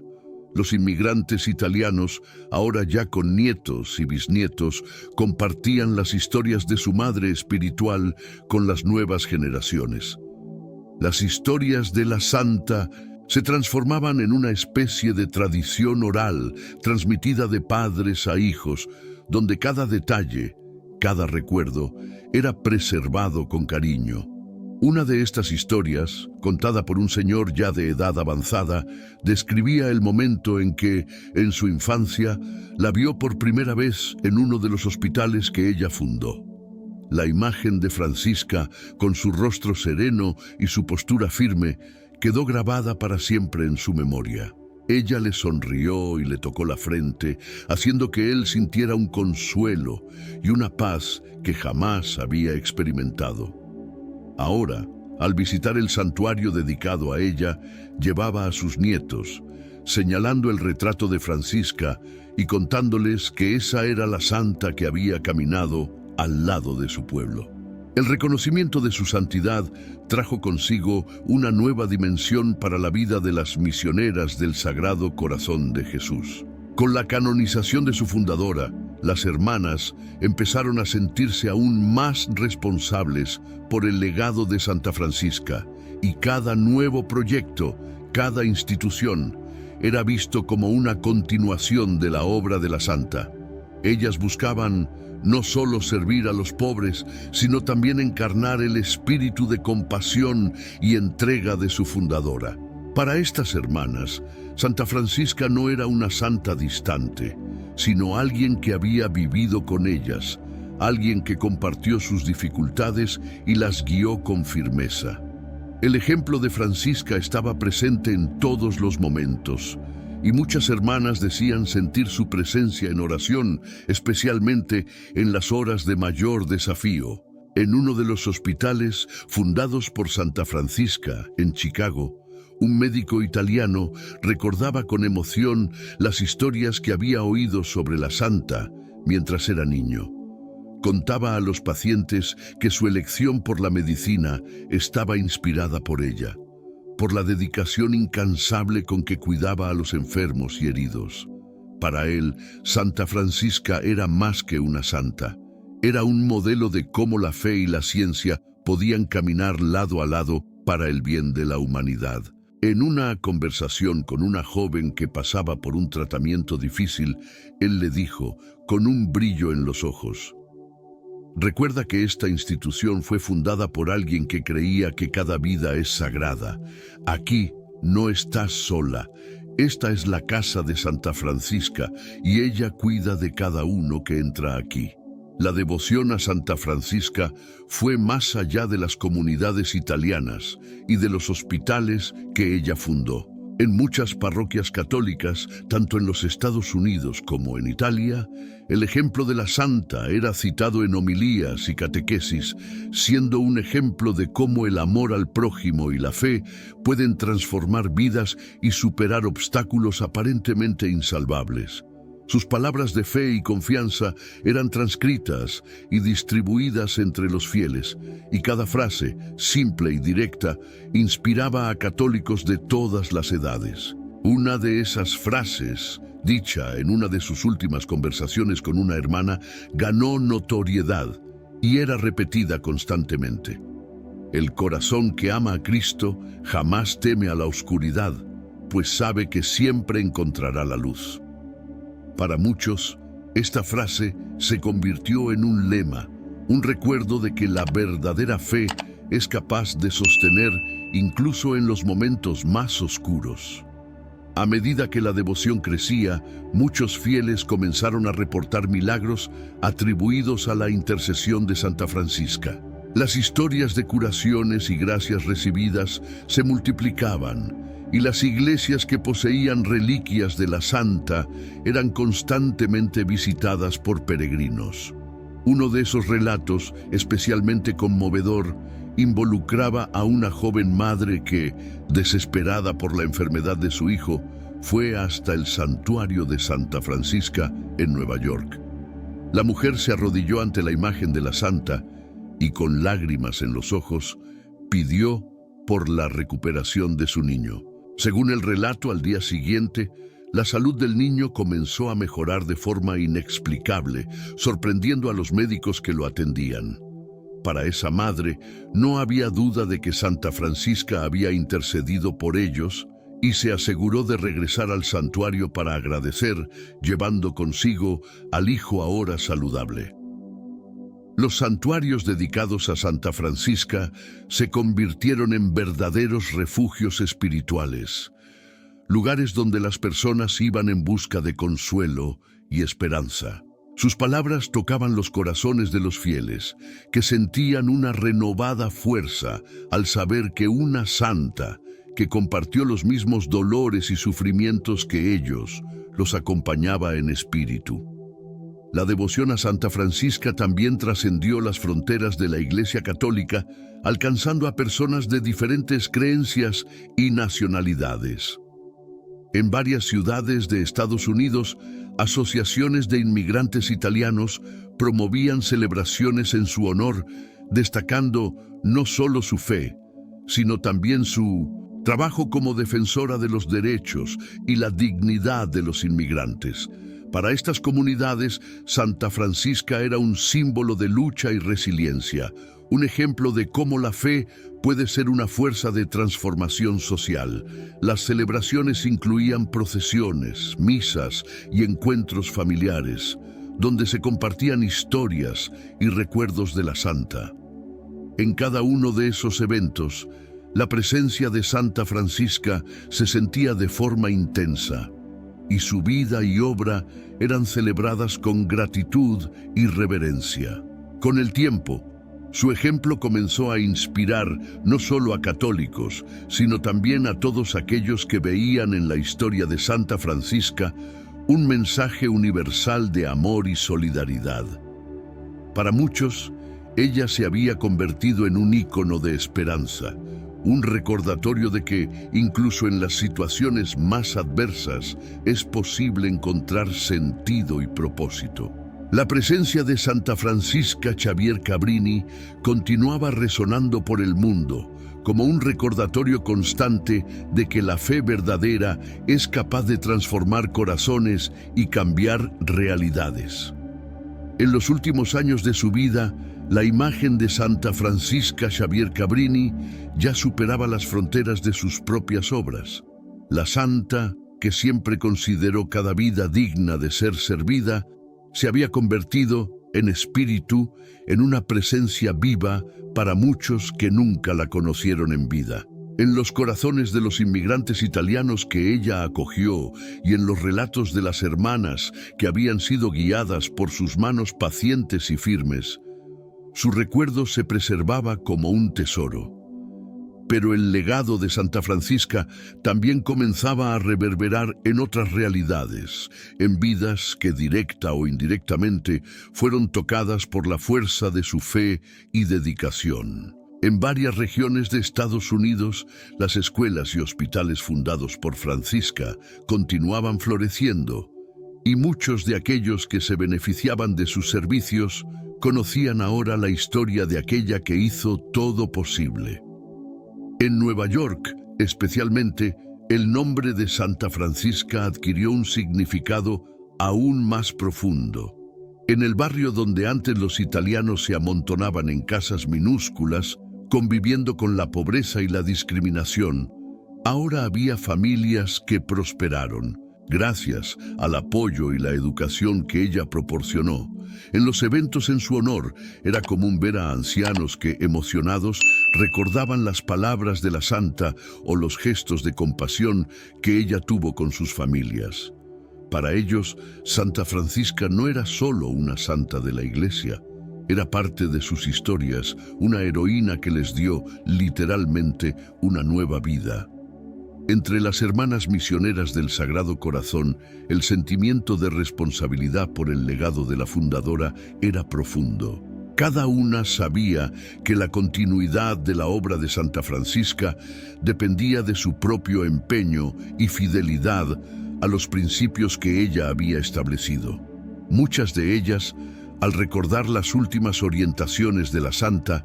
Los inmigrantes italianos, ahora ya con nietos y bisnietos, compartían las historias de su madre espiritual con las nuevas generaciones. Las historias de la santa se transformaban en una especie de tradición oral, transmitida de padres a hijos, donde cada detalle, cada recuerdo, era preservado con cariño. Una de estas historias, contada por un señor ya de edad avanzada, describía el momento en que, en su infancia, la vio por primera vez en uno de los hospitales que ella fundó. La imagen de Francisca, con su rostro sereno y su postura firme, quedó grabada para siempre en su memoria. Ella le sonrió y le tocó la frente, haciendo que él sintiera un consuelo y una paz que jamás había experimentado. Ahora, al visitar el santuario dedicado a ella, llevaba a sus nietos, señalando el retrato de Francisca y contándoles que esa era la santa que había caminado al lado de su pueblo. El reconocimiento de su santidad trajo consigo una nueva dimensión para la vida de las misioneras del Sagrado Corazón de Jesús. Con la canonización de su fundadora, las hermanas empezaron a sentirse aún más responsables por el legado de Santa Francisca, y cada nuevo proyecto, cada institución, era visto como una continuación de la obra de la santa. Ellas buscaban no solo servir a los pobres, sino también encarnar el espíritu de compasión y entrega de su fundadora. Para estas hermanas, Santa Francisca no era una santa distante, sino alguien que había vivido con ellas, alguien que compartió sus dificultades y las guió con firmeza. El ejemplo de Francisca estaba presente en todos los momentos, y muchas hermanas decían sentir su presencia en oración, especialmente en las horas de mayor desafío. En uno de los hospitales fundados por Santa Francisca, en Chicago, un médico italiano recordaba con emoción las historias que había oído sobre la santa mientras era niño. Contaba a los pacientes que su elección por la medicina estaba inspirada por ella. por la dedicación incansable con que cuidaba a los enfermos y heridos. Para él, Santa Francisca era más que una santa. Era un modelo de cómo la fe y la ciencia podían caminar lado a lado para el bien de la humanidad. En una conversación con una joven que pasaba por un tratamiento difícil, él le dijo, con un brillo en los ojos: recuerda que esta institución fue fundada por alguien que creía que cada vida es sagrada. Aquí no estás sola. Esta es la casa de Santa Francisca y ella cuida de cada uno que entra aquí. La devoción a Santa Francisca fue más allá de las comunidades italianas y de los hospitales que ella fundó. En muchas parroquias católicas, tanto en los Estados Unidos como en Italia, el ejemplo de la santa era citado en homilías y catequesis, siendo un ejemplo de cómo el amor al prójimo y la fe pueden transformar vidas y superar obstáculos aparentemente insalvables. Sus palabras de fe y confianza eran transcritas y distribuidas entre los fieles, y cada frase, simple y directa, inspiraba a católicos de todas las edades. Una de esas frases, dicha en una de sus últimas conversaciones con una hermana, ganó notoriedad y era repetida constantemente. El corazón que ama a Cristo jamás teme a la oscuridad, pues sabe que siempre encontrará la luz. Para muchos, esta frase se convirtió en un lema, un recuerdo de que la verdadera fe es capaz de sostener incluso en los momentos más oscuros. A medida que la devoción crecía, muchos fieles comenzaron a reportar milagros atribuidos a la intercesión de Santa Francisca. Las historias de curaciones y gracias recibidas se multiplicaban, y las iglesias que poseían reliquias de la santa eran constantemente visitadas por peregrinos. Uno de esos relatos, especialmente conmovedor, involucraba a una joven madre que, desesperada por la enfermedad de su hijo, fue hasta el santuario de Santa Francisca en Nueva York. La mujer se arrodilló ante la imagen de la santa y, con lágrimas en los ojos, pidió por la recuperación de su niño. Según el relato, al día siguiente, la salud del niño comenzó a mejorar de forma inexplicable, sorprendiendo a los médicos que lo atendían. Para esa madre, no había duda de que Santa Francisca había intercedido por ellos y se aseguró de regresar al santuario para agradecer, llevando consigo al hijo ahora saludable. Los santuarios dedicados a Santa Francisca se convirtieron en verdaderos refugios espirituales, lugares donde las personas iban en busca de consuelo y esperanza. Sus palabras tocaban los corazones de los fieles, que sentían una renovada fuerza al saber que una santa, que compartió los mismos dolores y sufrimientos que ellos, los acompañaba en espíritu. La devoción a Santa Francisca también trascendió las fronteras de la Iglesia Católica, alcanzando a personas de diferentes creencias y nacionalidades. En varias ciudades de Estados Unidos, asociaciones de inmigrantes italianos promovían celebraciones en su honor, destacando no solo su fe, sino también su trabajo como defensora de los derechos y la dignidad de los inmigrantes. Para estas comunidades, Santa Francisca era un símbolo de lucha y resiliencia, un ejemplo de cómo la fe puede ser una fuerza de transformación social. Las celebraciones incluían procesiones, misas y encuentros familiares, donde se compartían historias y recuerdos de la santa. En cada uno de esos eventos, la presencia de Santa Francisca se sentía de forma intensa, y su vida y obra eran celebradas con gratitud y reverencia. Con el tiempo, su ejemplo comenzó a inspirar no solo a católicos, sino también a todos aquellos que veían en la historia de Santa Francisca un mensaje universal de amor y solidaridad. Para muchos, ella se había convertido en un ícono de esperanza, un recordatorio de que, incluso en las situaciones más adversas, es posible encontrar sentido y propósito. La presencia de Santa Francisca Xavier Cabrini continuaba resonando por el mundo, como un recordatorio constante de que la fe verdadera es capaz de transformar corazones y cambiar realidades. En los últimos años de su vida, la imagen de Santa Francisca Xavier Cabrini ya superaba las fronteras de sus propias obras. La santa, que siempre consideró cada vida digna de ser servida, se había convertido, en espíritu, en una presencia viva para muchos que nunca la conocieron en vida. En los corazones de los inmigrantes italianos que ella acogió y en los relatos de las hermanas que habían sido guiadas por sus manos pacientes y firmes, su recuerdo se preservaba como un tesoro. Pero el legado de Santa Francisca también comenzaba a reverberar en otras realidades, en vidas que directa o indirectamente fueron tocadas por la fuerza de su fe y dedicación. En varias regiones de Estados Unidos, las escuelas y hospitales fundados por Francisca continuaban floreciendo, y muchos de aquellos que se beneficiaban de sus servicios conocían ahora la historia de aquella que hizo todo posible. En Nueva York, especialmente, el nombre de Santa Francisca adquirió un significado aún más profundo. En el barrio donde antes los italianos se amontonaban en casas minúsculas, conviviendo con la pobreza y la discriminación, ahora había familias que prosperaron, gracias al apoyo y la educación que ella proporcionó. En los eventos en su honor, era común ver a ancianos que, emocionados, recordaban las palabras de la santa o los gestos de compasión que ella tuvo con sus familias. Para ellos, Santa Francisca no era solo una santa de la Iglesia, era parte de sus historias, una heroína que les dio, literalmente, una nueva vida. Entre las hermanas misioneras del Sagrado Corazón, el sentimiento de responsabilidad por el legado de la fundadora era profundo. Cada una sabía que la continuidad de la obra de Santa Francisca dependía de su propio empeño y fidelidad a los principios que ella había establecido. Muchas de ellas, al recordar las últimas orientaciones de la santa,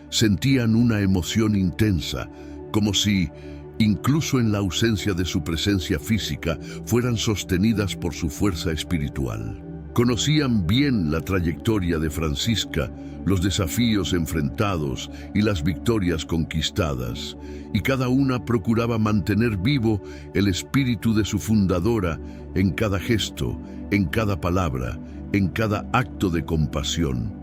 sentían una emoción intensa, como si, incluso en la ausencia de su presencia física, fueran sostenidas por su fuerza espiritual. Conocían bien la trayectoria de Francisca, los desafíos enfrentados y las victorias conquistadas, y cada una procuraba mantener vivo el espíritu de su fundadora en cada gesto, en cada palabra, en cada acto de compasión.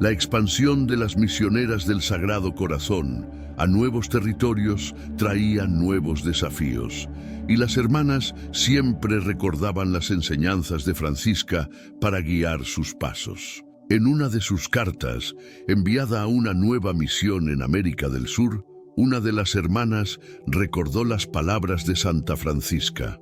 La expansión de las misioneras del Sagrado Corazón a nuevos territorios traía nuevos desafíos, y las hermanas siempre recordaban las enseñanzas de Francisca para guiar sus pasos. En una de sus cartas, enviada a una nueva misión en América del Sur, una de las hermanas recordó las palabras de Santa Francisca.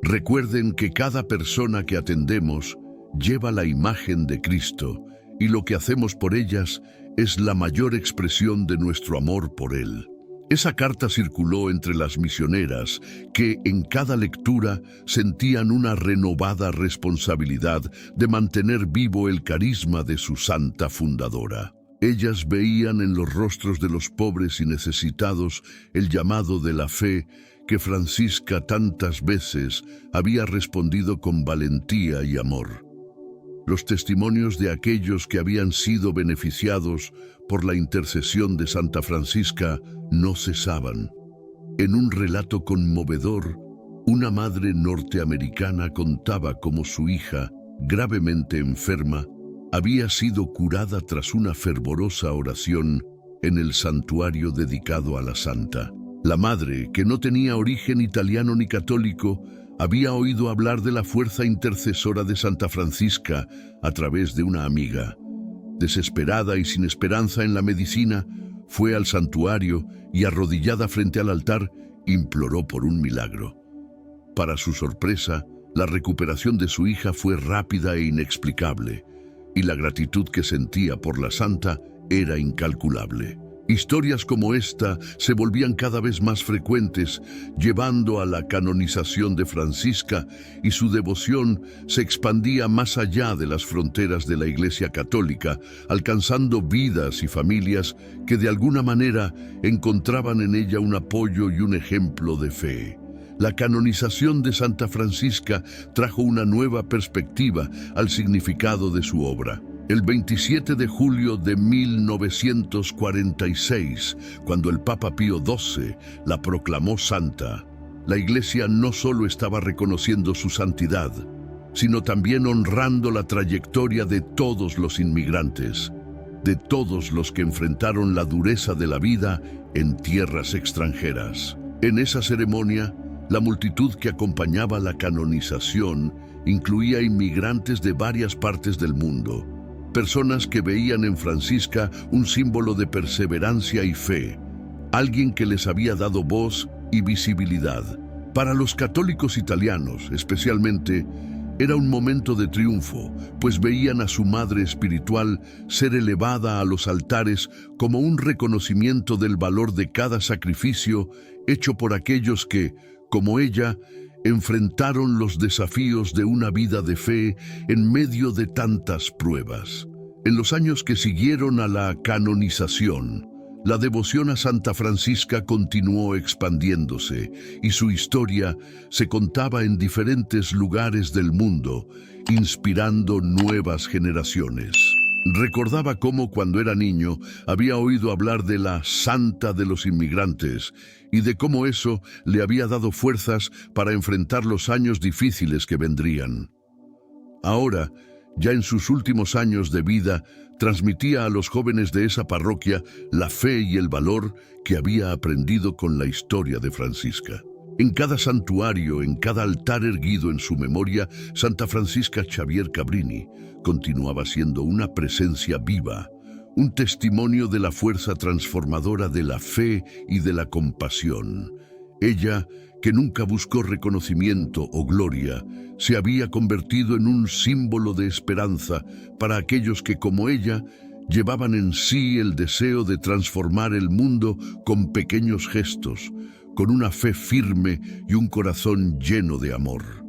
Recuerden que cada persona que atendemos lleva la imagen de Cristo, y lo que hacemos por ellas es la mayor expresión de nuestro amor por Él. Esa carta circuló entre las misioneras que en cada lectura sentían una renovada responsabilidad de mantener vivo el carisma de su santa fundadora. Ellas veían en los rostros de los pobres y necesitados el llamado de la fe que Francisca tantas veces había respondido con valentía y amor. Los testimonios de aquellos que habían sido beneficiados por la intercesión de Santa Francisca no cesaban. En un relato conmovedor, una madre norteamericana contaba cómo su hija, gravemente enferma, había sido curada tras una fervorosa oración en el santuario dedicado a la santa. La madre, que no tenía origen italiano ni católico, había oído hablar de la fuerza intercesora de Santa Francisca a través de una amiga. Desesperada y sin esperanza en la medicina, fue al santuario y, arrodillada frente al altar, imploró por un milagro. Para su sorpresa, la recuperación de su hija fue rápida e inexplicable, y la gratitud que sentía por la santa era incalculable. Historias como esta se volvían cada vez más frecuentes, llevando a la canonización de Francisca, y su devoción se expandía más allá de las fronteras de la Iglesia Católica, alcanzando vidas y familias que de alguna manera encontraban en ella un apoyo y un ejemplo de fe. La canonización de Santa Francisca trajo una nueva perspectiva al significado de su obra. El 27 de julio de 1946, cuando el Papa Pío XII la proclamó santa, la Iglesia no solo estaba reconociendo su santidad, sino también honrando la trayectoria de todos los inmigrantes, de todos los que enfrentaron la dureza de la vida en tierras extranjeras. En esa ceremonia, la multitud que acompañaba la canonización incluía inmigrantes de varias partes del mundo, personas que veían en Francisca un símbolo de perseverancia y fe, alguien que les había dado voz y visibilidad. Para los católicos italianos, especialmente, era un momento de triunfo, pues veían a su madre espiritual ser elevada a los altares como un reconocimiento del valor de cada sacrificio hecho por aquellos que, como ella, enfrentaron los desafíos de una vida de fe en medio de tantas pruebas. En los años que siguieron a la canonización, la devoción a Santa Francisca continuó expandiéndose y su historia se contaba en diferentes lugares del mundo, inspirando nuevas generaciones. Recordaba cómo cuando era niño había oído hablar de la Santa de los Inmigrantes y de cómo eso le había dado fuerzas para enfrentar los años difíciles que vendrían. Ahora, ya en sus últimos años de vida, transmitía a los jóvenes de esa parroquia la fe y el valor que había aprendido con la historia de Francisca. En cada santuario, en cada altar erguido en su memoria, Santa Francisca Xavier Cabrini continuaba siendo una presencia viva, un testimonio de la fuerza transformadora de la fe y de la compasión. Ella, que nunca buscó reconocimiento o gloria, se había convertido en un símbolo de esperanza para aquellos que, como ella, llevaban en sí el deseo de transformar el mundo con pequeños gestos, con una fe firme y un corazón lleno de amor.